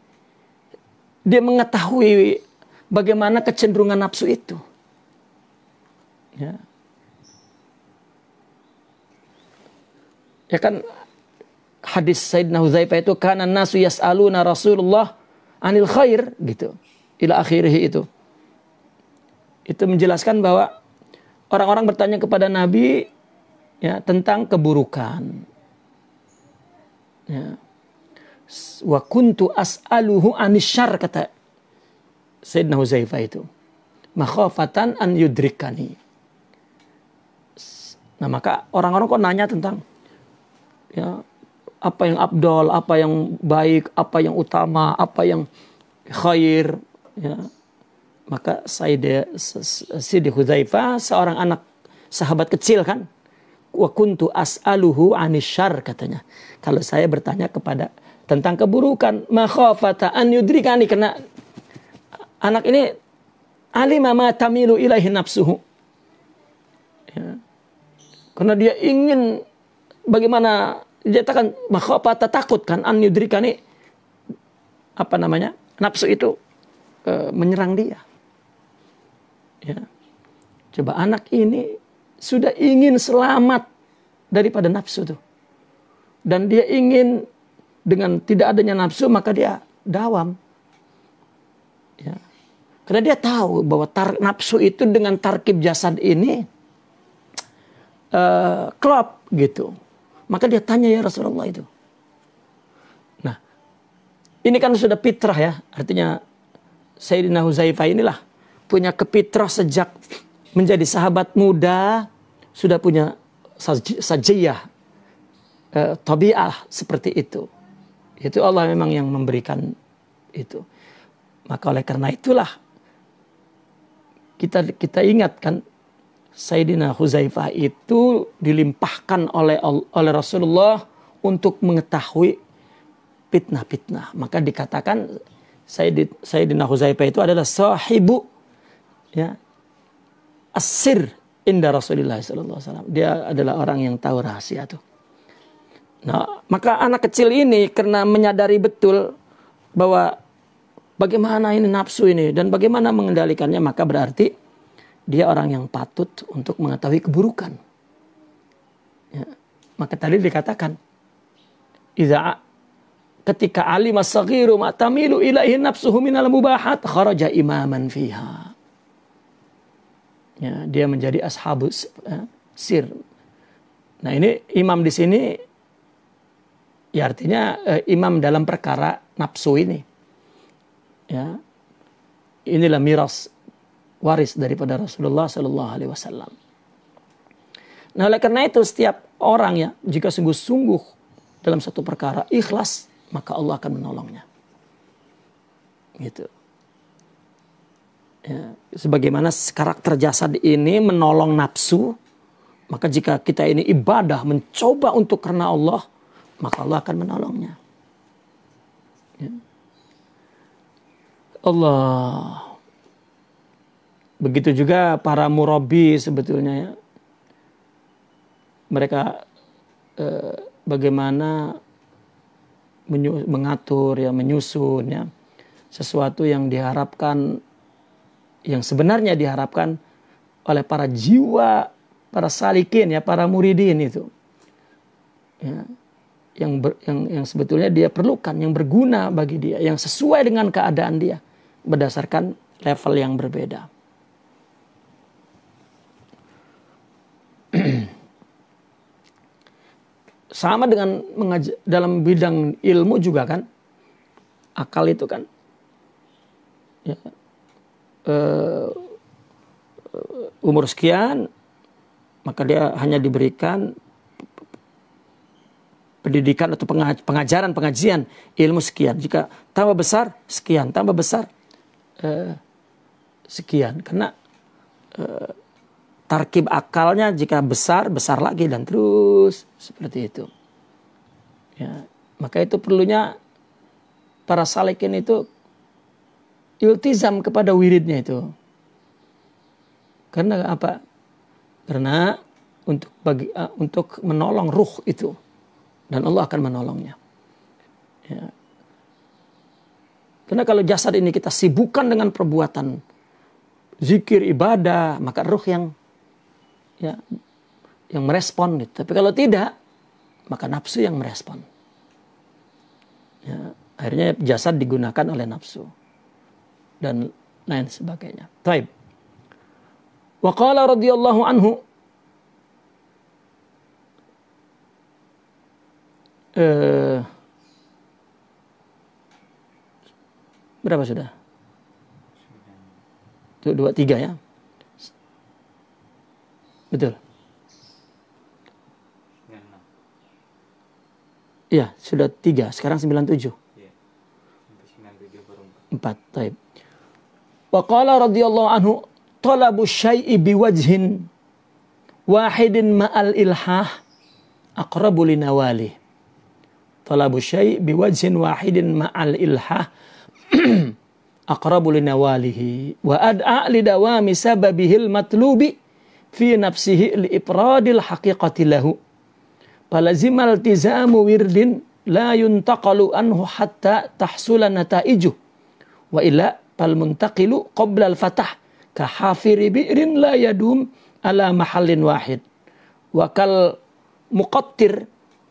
dia mengetahui bagaimana kecenderungan nafsu itu. Ya. Ya kan hadis Sayyidina Hudzaifah itu kana nasu yas'aluna Rasulullah anil khair gitu. Ila akhirih itu. Itu menjelaskan bahwa orang-orang bertanya kepada Nabi ya tentang keburukan. Ya. Wa kuntu as'aluhu anisyarr, kata Sayyidina Hudzaifah itu. Makhafatan an yudrikani. Nah, maka orang-orang kok nanya tentang ya apa yang afdal, apa yang baik, apa yang utama, apa yang khair, ya. Maka Sayyidina Hudzaifah seorang anak sahabat kecil kan, wa kuntu as'aluhu anisyarr, katanya. Kalau saya bertanya kepada tentang keburukan, makhafata an yudrikani, karena anak ini alima ma tamilu ilaihi nafsuhu. Ya. Karena dia ingin bagaimana dikatakan makhafata, takut kan, an yudrikani, apa namanya? Nafsu itu menyerang dia. Ya. Coba anak ini sudah ingin selamat daripada nafsu tuh. dan dia ingin dengan tidak adanya nafsu, maka dia dawam. Ya. Karena dia tahu bahwa nafsu itu dengan tarkib jasad ini klop gitu. Maka dia tanya, ya Rasulullah itu. Nah, ini kan sudah fitrah ya. Artinya Sayyidina Huzaifah inilah punya kefitrah sejak menjadi sahabat muda, sudah punya sajiyah, tabi'ah seperti itu. Itu Allah memang yang memberikan itu. Maka oleh karena itulah kita ingatkan Sayyidina Huzaifah itu dilimpahkan oleh Rasulullah untuk mengetahui fitnah-fitnah. Maka dikatakan Sayyidina Huzaifah itu adalah sahibu, ya, asir inda Rasulullah SAW. Dia adalah orang yang tahu rahasia tuh. Nah, maka anak kecil ini karena menyadari betul bahwa bagaimana ini nafsu ini dan bagaimana mengendalikannya, maka berarti dia orang yang patut untuk mengetahui keburukan. Ya. Maka tadi dikatakan, ketika alim as-saghiru ma tamilu ilaihi nafsuhu minal mubahat kharaja imaman fiha. Ya, dia menjadi ashabus sir. Nah, ini imam di sini ya artinya imam dalam perkara nafsu ini. Ya. Inilah miras waris daripada Rasulullah sallallahu alaihi wasallam. Nah, oleh karena itu setiap orang ya, jika sungguh-sungguh dalam satu perkara ikhlas, maka Allah akan menolongnya. Gitu. Ya, sebagaimana karakter jasad ini menolong nafsu, maka jika kita ini ibadah mencoba untuk karena Allah, maka Allah akan menolongnya. Ya. Allah. Begitu juga para murabi sebetulnya ya. Mereka bagaimana mengatur ya, menyusun ya, sesuatu yang diharapkan, yang sebenarnya diharapkan oleh para jiwa, para salikin ya, para muridin itu. Ya. Yang sebetulnya dia perlukan, yang berguna bagi dia, yang sesuai dengan keadaan dia berdasarkan level yang berbeda. Sama dengan dalam bidang ilmu juga kan, akal itu kan ya, umur sekian maka dia hanya diberikan pendidikan atau pengajaran, pengajian ilmu sekian. Jika tambah besar, sekian. Tambah besar, sekian. Karena tarkib akalnya jika besar, besar lagi dan terus seperti itu. Ya, maka itu perlunya para salikin itu iltizam kepada wiridnya itu. Karena apa? Karena untuk menolong ruh itu. Dan Allah akan menolongnya. Ya. Karena kalau jasad ini kita sibukkan dengan perbuatan zikir, ibadah, maka ruh yang merespon. Gitu. Tapi kalau tidak, maka nafsu yang merespon. Ya. Akhirnya jasad digunakan oleh nafsu. Dan lain sebagainya. Taib. Wa qala radhiyallahu anhu, berapa sudah? 23 ya. Betul. Iya, sudah 3. Sekarang 97. Iya. 97 baru 4. Taib. Wa qala radhiyallahu anhu, talabu syai'i biwajhin wahidin ma'al ilhah aqrabu linawalih. Talabu syai' biwajhin wahidin ma'al ilhah aqrabu linawalihi wa ad'a lidawami sababihil matlubi fi nafsihi liipradil haqiqati lahu falazimal tizamu wirdin la yuntaqalu anhu hatta tahsula nataijuh wa illa fal muntaqilu qabla al fatah ka hafiri bi'rin la yadum ala mahallin wahid wa kal muqattir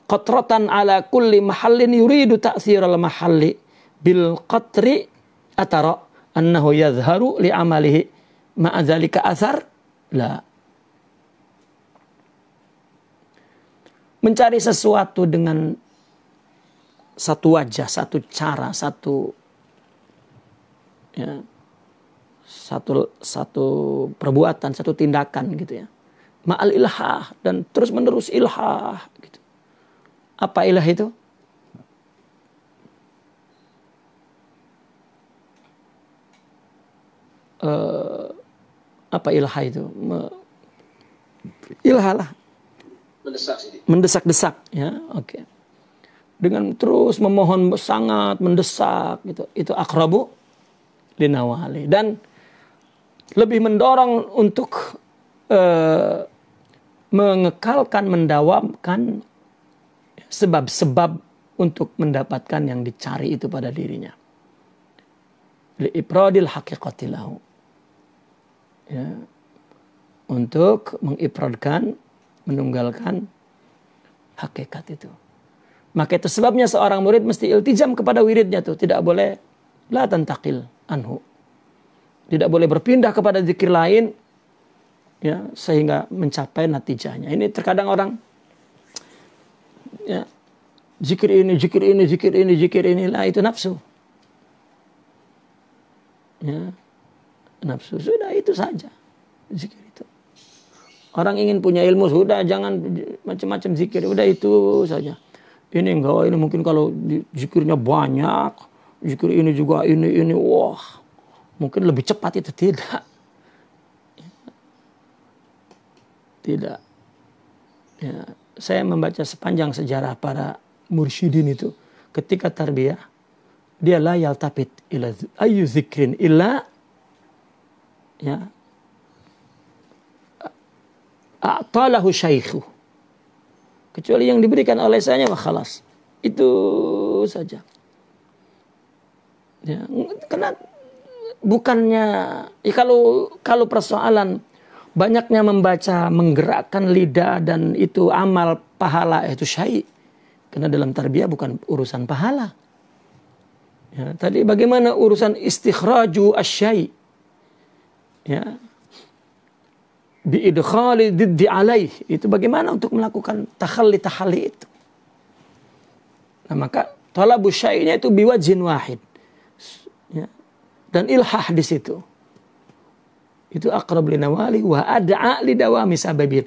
qatratan ala kulli mahallin yuridu ta'thiral mahalli bil qatri atara annahu yadhharu li amalihi ma'a dzalika athar la. Mencari sesuatu dengan satu wajah, satu cara, satu perbuatan, satu tindakan gitu ya. Ma'al ilhah, dan terus menerus ilhah gitu. Apa ilah itu? Apa ilhah itu? Ilhah lah. Mendesak-desak ya, oke. Dengan terus memohon sangat mendesak gitu. Itu aqrabu linawali, dan lebih mendorong untuk mengekalkan, mendawamkan sebab-sebab untuk mendapatkan yang dicari itu pada dirinya. Li'ipradil haqiqati lahu. Ya. Untuk mengipradkan, menunggalkan hakikat itu. Maka itu sebabnya seorang murid mesti iltijam kepada wiridnya tuh. Tidak boleh la tantaqil anhu. Tidak boleh berpindah kepada zikir lain ya, sehingga mencapai natijahnya. Ini terkadang orang ya, zikir ini lah, itu nafsu. Ya, nafsu, sudah itu saja zikir itu. Orang ingin punya ilmu, sudah jangan macam-macam zikir, udah itu saja. Ini enggak, ini mungkin kalau zikirnya banyak, zikir ini juga ini, wah, mungkin lebih cepat itu. Tidak. Ya, saya membaca sepanjang sejarah para mursyidin itu, ketika tarbiyah, dia la yaltafit ila ayu zikrin illa ya a'talahu syaikhu, kecuali yang diberikan oleh saya wa khalas, itu saja ya. Karena bukannya ya, kalau persoalan banyaknya membaca menggerakkan lidah dan itu amal pahala, itu syai', karena dalam tarbiyah bukan urusan pahala ya. Tadi bagaimana urusan istikhraju asyai' ya, biidkhali diddi alaih, itu bagaimana untuk melakukan takhalli itu. Nah, maka talabu syai'nya itu biwajhin wahid ya, dan ilhah di situ. Itu aqrab linawali wa ad'a lidawami sababil.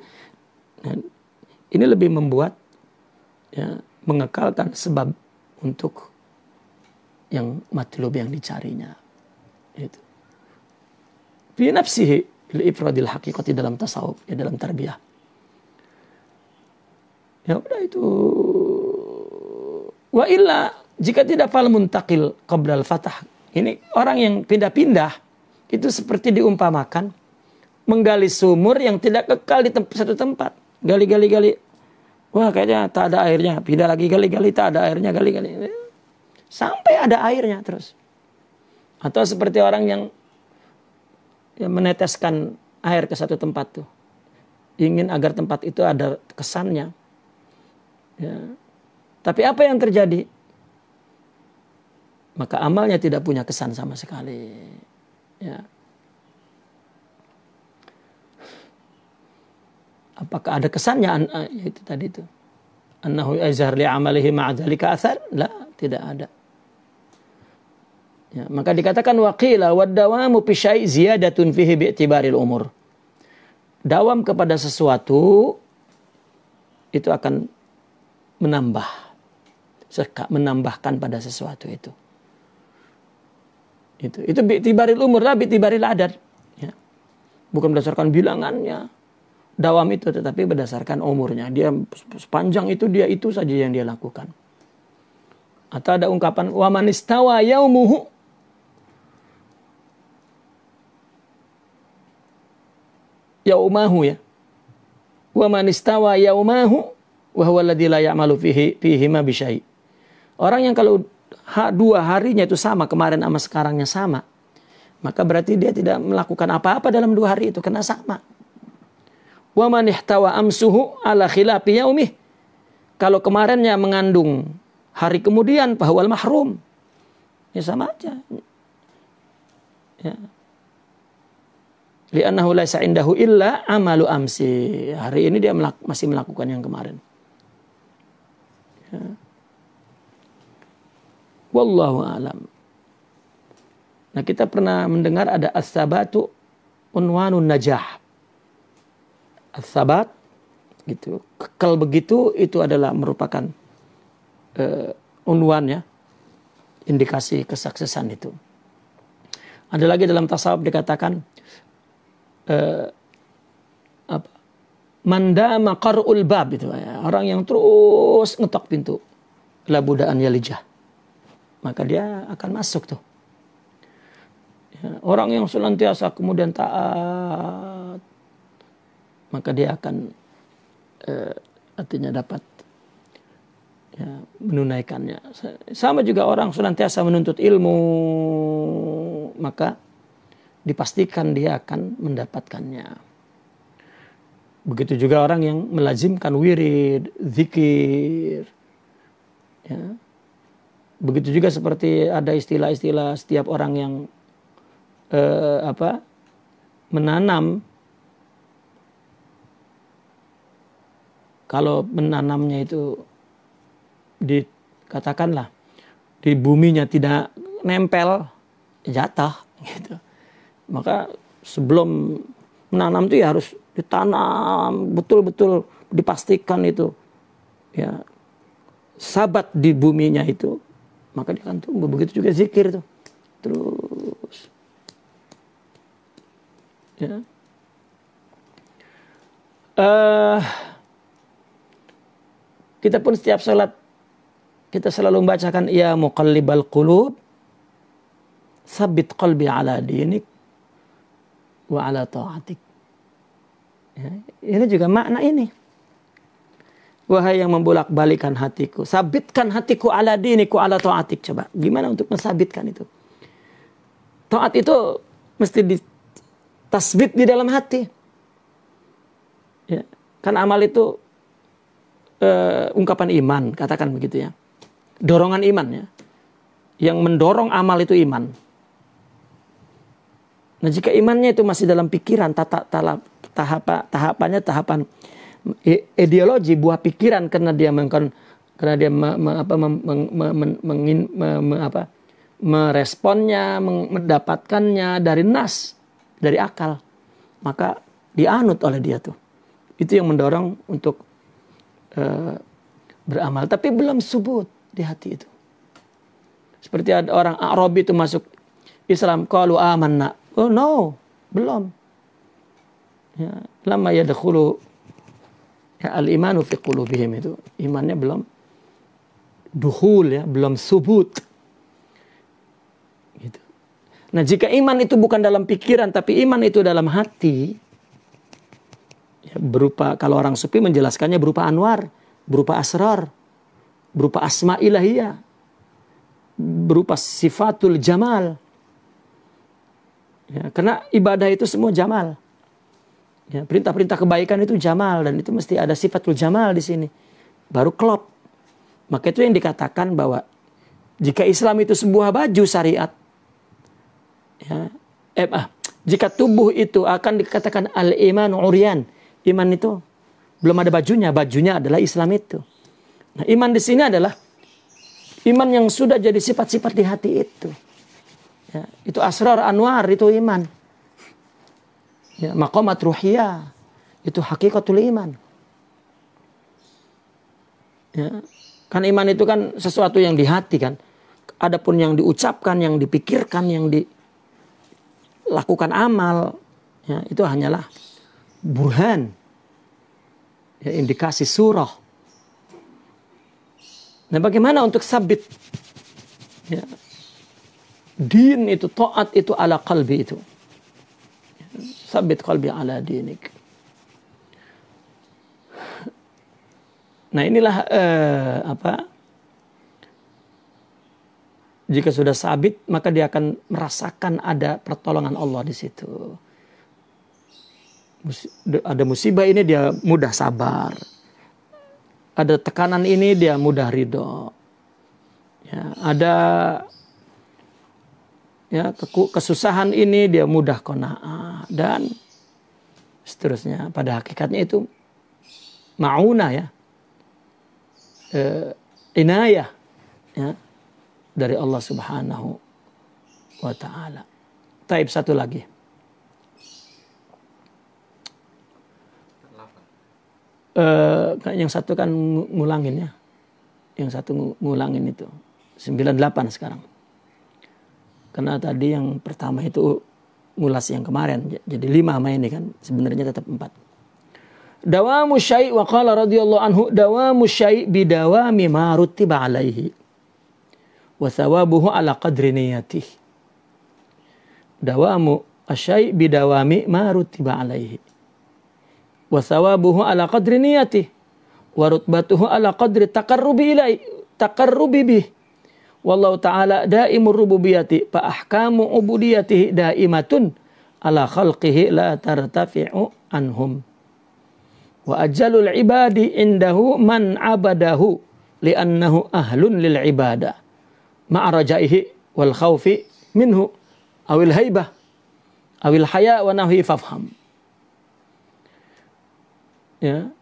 Nah, ini lebih membuat ya, mengekalkan sebab untuk yang matlub, yang dicarinya. Itu fi nafsihi li'ifradil haqiqati, dalam tasawuf ya, dalam tarbiyah. Ya udah itu. Wa illa, jika tidak fal muntakil qabla al-fatah. Ini orang yang pindah-pindah itu seperti diumpamakan menggali sumur yang tidak kekal di satu tempat. Gali. Wah, kayaknya tak ada airnya. Pindah lagi, gali, tak ada airnya, gali. Sampai ada airnya terus. Atau seperti orang yang meneteskan air ke satu tempat tuh, ingin agar tempat itu ada kesannya ya. Tapi apa yang terjadi? Maka amalnya tidak punya kesan sama sekali ya. Apakah ada kesannya? Itu tadi itu annahu azhar li amalihi ma'adzalika athar, la, tidak ada ya. Maka dikatakan waqila wad dawamu fi syai' ziyadatun fihi bi'tibaril umur. Dawam kepada sesuatu itu akan menambahkan pada sesuatu itu. Itu bi'tibaril umur la bi'tibaril adad ya. Bukan berdasarkan bilangannya dawam itu, tetapi berdasarkan umurnya. Dia sepanjang itu dia itu saja yang dia lakukan. Atau ada ungkapan wa man istawa yaumuhu, yaumahu ya. Wa man istawa yaumahu wa huwa alladzi la ya'malu fihi ma bi syai'. Orang yang kalau dua harinya itu sama, kemarin sama sekarangnya sama, maka berarti dia tidak melakukan apa-apa dalam 2 hari itu, karena sama. Wa man ihtawa amsuhu ala khilafi yaumih. Kalau kemarinnya mengandung, hari kemudian bahwal mahrum. Ya sama aja. Ya. Li'annahu laisa indahu illa amalu amsi. Hari ini dia masih melakukan yang kemarin. Ya. Wallahu a'lam. Nah, kita pernah mendengar ada as-sabatu unwanun najah. As-sabat gitu. Kekal begitu itu adalah merupakan unwan ya. Indikasi kesuksesan itu. Ada lagi dalam tasawuf dikatakan mandama qar'ul bab itu ya. Orang yang terus ngetok pintu labudaan yalijah, maka dia akan masuk tuh ya. Orang yang senantiasa kemudian taat, maka dia akan artinya dapat ya, menunaikannya. Sama juga orang senantiasa menuntut ilmu, maka dipastikan dia akan mendapatkannya. Begitu juga orang yang melazimkan wirid, zikir. Ya. Begitu juga seperti ada istilah-istilah setiap orang yang menanam. Kalau menanamnya itu dikatakanlah di buminya tidak nempel, jatuh gitu. Maka sebelum menanam itu ya harus ditanam betul-betul, dipastikan itu ya sabat di buminya itu, maka dia akan tumbuh. Begitu juga zikir itu terus ya. Kita pun setiap salat kita selalu membacakan ya muqallibal qulub sabbit qalbi ala dinik wa ala ta'atik. Ya, ini juga makna ini. Wahai yang membolak-balikan hatiku, sabitkan hatiku ala diniku ala ta'atik. Coba, gimana untuk mensabitkan itu? Ta'at itu mesti ditasbit di dalam hati. Ya, kan amal itu ungkapan iman, katakan begitu ya. Dorongan iman ya. Yang mendorong amal itu iman. Nah, jika imannya itu masih dalam pikiran, tahapannya tahapan ideologi, buah pikiran, karena dia meresponnya, mendapatkannya dari nas, dari akal, maka dianut oleh dia tuh. Itu yang mendorong untuk beramal, tapi belum subut di hati itu. Seperti ada orang Arabi itu masuk Islam, qalu amanna. Oh no, belum. Ya, lama yadkhulu ya al-imanu fi qulubihim, itu imannya belum dukhul ya, belum subut. Gitu. Nah, jika iman itu bukan dalam pikiran tapi iman itu dalam hati, ya, berupa, kalau orang sufi menjelaskannya berupa anwar, berupa asrar, berupa asma ilahiyah, berupa sifatul jamal. Ya, karena ibadah itu semua jamal. Ya, perintah-perintah kebaikan itu jamal, dan itu mesti ada sifatul jamal di sini. Baru klop. Maka itu yang dikatakan bahwa jika Islam itu sebuah baju syariat, ya, jika tubuh itu akan dikatakan al-iman uryan, iman itu belum ada bajunya, bajunya adalah Islam itu. Nah, iman di sini adalah iman yang sudah jadi sifat-sifat di hati itu. Ya, itu asrar anwar, itu iman. Ya, maqamat ruhiyah, itu hakikatul iman. Ya, kan iman itu kan sesuatu yang di hati kan. Adapun yang diucapkan, yang dipikirkan, yang dilakukan amal, ya, itu hanyalah burhan, ya, indikasi surah. Nah, bagaimana untuk sabit? Ya, din itu, taat itu ala qalbi itu. Sabit qalbi ala dinik. Nah, inilah jika sudah sabit, maka dia akan merasakan ada pertolongan Allah di situ. Ada musibah ini dia mudah sabar. ada tekanan ini dia mudah ridho. Ya, ada ya kesusahan ini dia mudah qanaah dan seterusnya. Pada hakikatnya itu ma'unah ya, inayah ya dari Allah Subhanahu wa ta'ala. Taib satu lagi. Yang satu kan ngulangin ya. Yang satu ngulangin itu. 98 sekarang. Karena tadi yang pertama itu ngulas yang kemarin. Jadi 5 sama ini kan. Sebenarnya tetap 4. Dawamu syai' wa qala radhiyallahu anhu. Dawamu syai' bidawami ma rutiba alaihi. Wa thawabuhu ala qadri niyatih. Dawamu syai' bidawami ma rutiba alaihi. Wa thawabuhu ala qadri niyatih. Wa rutbatuhu ala qadri taqarrubi ilaihi. Taqarrubi bih. Wallahu ta'ala daimur rububiyati fa ahkamu ubudiyatihi daimatun ala khalqihi la tartafi'u anhum. Wa ajalul ibadi indahu man abadahu li'annahu ahlun lil ibadah ma'a rajaihi wal khawfi minhu awil haibah awil haya wa nahwi fafham. Ya,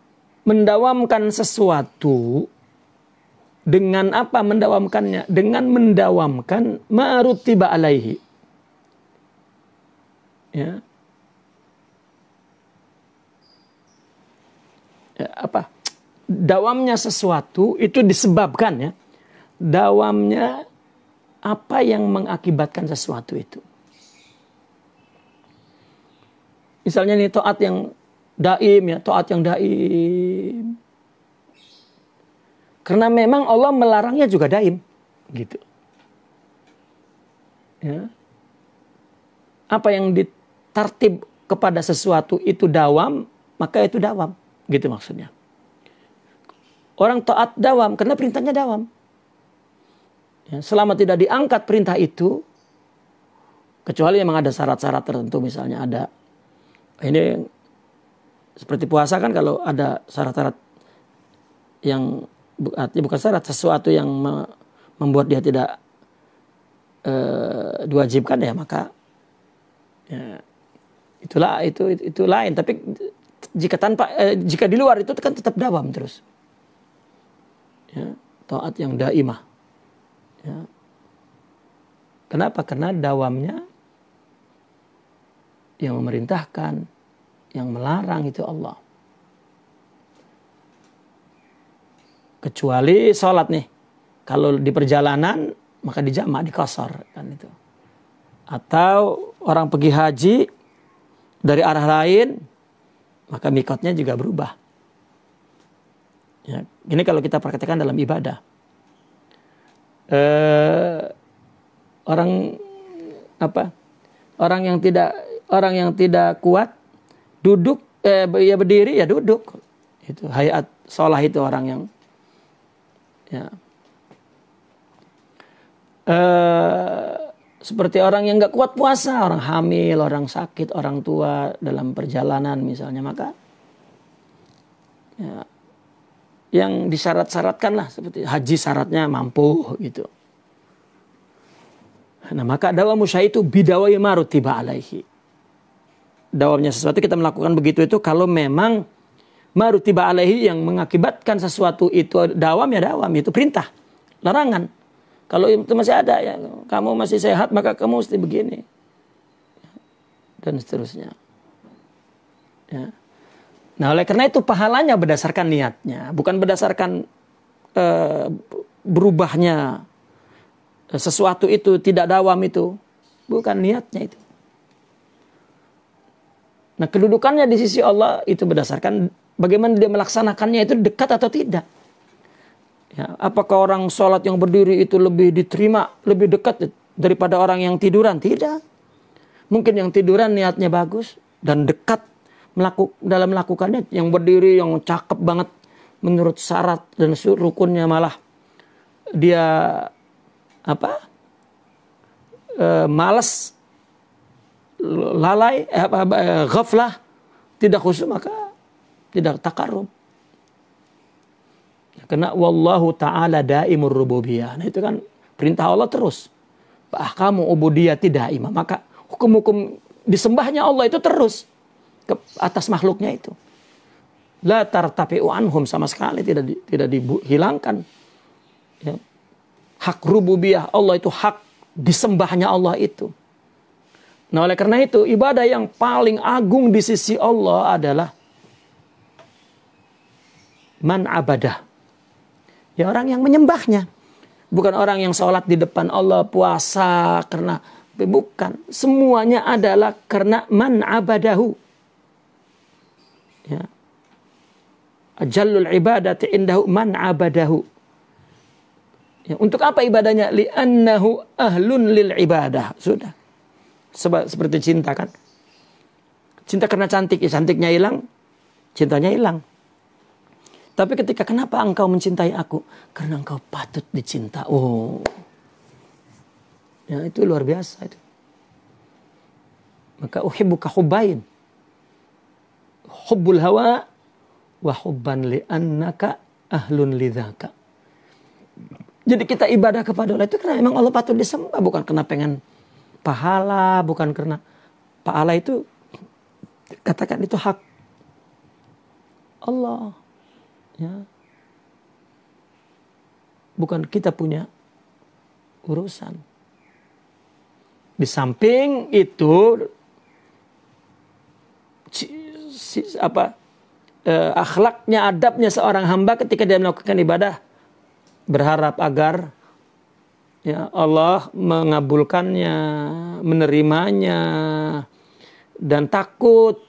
mendawamkan sesuatu dengan apa mendawamkannya? Dengan mendawamkan ma'rutiba alaihi. Ya. Ya, apa? Dawamnya sesuatu itu disebabkan ya. Dawamnya apa yang mengakibatkan sesuatu itu. Misalnya ini taat yang daim ya, taat yang daim. Karena memang Allah melarangnya juga daim, gitu. Ya. Apa yang ditartib kepada sesuatu itu dawam, maka itu dawam, gitu maksudnya. Orang taat dawam karena perintahnya dawam. Ya, selama tidak diangkat perintah itu, kecuali memang ada syarat-syarat tertentu, misalnya ada ini seperti puasa kan kalau ada syarat-syarat yang artinya bukan syarat, sesuatu yang membuat dia tidak diwajibkan ya, maka ya, itulah itu lain. Tapi jika di luar itu kan tetap dawam terus. Ya, taat yang daimah. Ya. Kenapa? Karena dawamnya yang memerintahkan, yang melarang itu Allah. Kecuali sholat nih. Kalau di perjalanan, maka dijamak, dikosor. Kan itu. Atau orang pergi haji dari arah lain, maka mikotnya juga berubah. Ya, ini kalau kita praktekkan dalam ibadah. Orang yang tidak kuat, duduk, ya berdiri, ya duduk. Itu hayat sholah itu orang yang ya. Seperti orang yang nggak kuat puasa, orang hamil, orang sakit, orang tua dalam perjalanan misalnya, maka ya, yang disyarat-syaratkan lah, seperti haji syaratnya mampu gitu. Nah, maka dawamu syai' itu bidawai marutiba alaihi. Dawamnya sesuatu kita melakukan begitu itu kalau memang marutiba alaihi yang mengakibatkan sesuatu itu dawam, ya dawam, itu perintah, larangan. Kalau itu masih ada ya, kamu masih sehat maka kamu mesti begini dan seterusnya. Ya. Nah, oleh karena itu pahalanya berdasarkan niatnya, bukan berdasarkan berubahnya sesuatu itu tidak dawam, itu bukan niatnya itu. Nah, kedudukannya di sisi Allah itu berdasarkan bagaimana dia melaksanakannya itu dekat atau tidak. Ya, apakah orang sholat yang berdiri itu lebih diterima, lebih dekat daripada orang yang tiduran? Tidak. Mungkin yang tiduran niatnya bagus dan dekat dalam melakukannya. Yang berdiri yang cakep banget menurut syarat dan rukunnya, malah dia malas, lalai, ghaflah, tidak khusyuk, maka tidak takarrub. Karena wallahu ta'ala daimur rububiyah. Nah itu kan perintah Allah terus. Ahkamu ubudiyati daimah. Maka hukum-hukum disembahnya Allah itu terus ke atas makhluknya itu. La tartafi'u anhum, sama sekali tidak dihilangkan. Ya. Hak rububiyah Allah itu hak disembahnya Allah itu. Nah oleh karena itu ibadah yang paling agung di sisi Allah adalah man abadah. Ya orang yang menyembahnya. Bukan orang yang sholat di depan Allah, puasa karena, bukan. Semuanya adalah karena man abadahu. Ya. Ajallul ibadati indahu man abadahu. Ya, untuk apa ibadahnya? Li'annahu ahlun lil ibadah. Sudah. Seperti cinta kan. Cinta karena cantik, ya cantiknya hilang, cintanya hilang. Tapi ketika kenapa engkau mencintai aku? Karena engkau patut dicinta. Oh. Ya itu luar biasa itu. Maka uhibbuka hubbain. Hubbul hawa wa hubban li'annaka ahlun lidzaka. Jadi kita ibadah kepada Allah itu karena memang Allah patut disembah, bukan karena pengen pahala, bukan karena pahala itu katakan itu hak Allah. Ya. Bukan kita punya urusan. Di samping itu akhlaknya, adabnya seorang hamba ketika dia melakukan ibadah, berharap agar ya Allah mengabulkannya, menerimanya, dan takut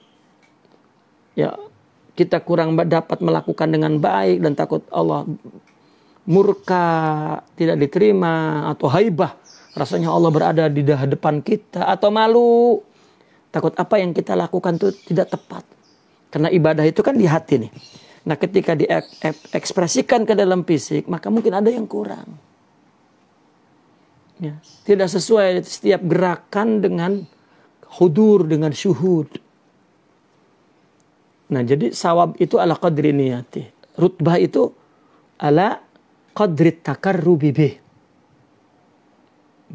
ya kita kurang dapat melakukan dengan baik dan takut Allah murka, tidak diterima, atau haibah, rasanya Allah berada di depan kita, atau malu, takut apa yang kita lakukan itu tidak tepat. Karena ibadah itu kan di hati nih. Nah ketika diekspresikan ke dalam fisik, maka mungkin ada yang kurang. Ya, tidak sesuai setiap gerakan dengan hudur, dengan syuhud. Nah jadi sawab itu ala qadri niyati. Rutbah itu ala qadri takarrubi bih.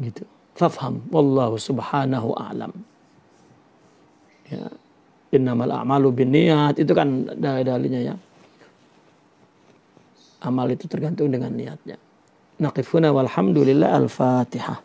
Gitu. Fafham. Wallahu subhanahu a'lam. Ya. Innamal a'malu binniyat. Itu kan dalilnya ya. Amal itu tergantung dengan niatnya. Naqifuna walhamdulillah al-Fatihah.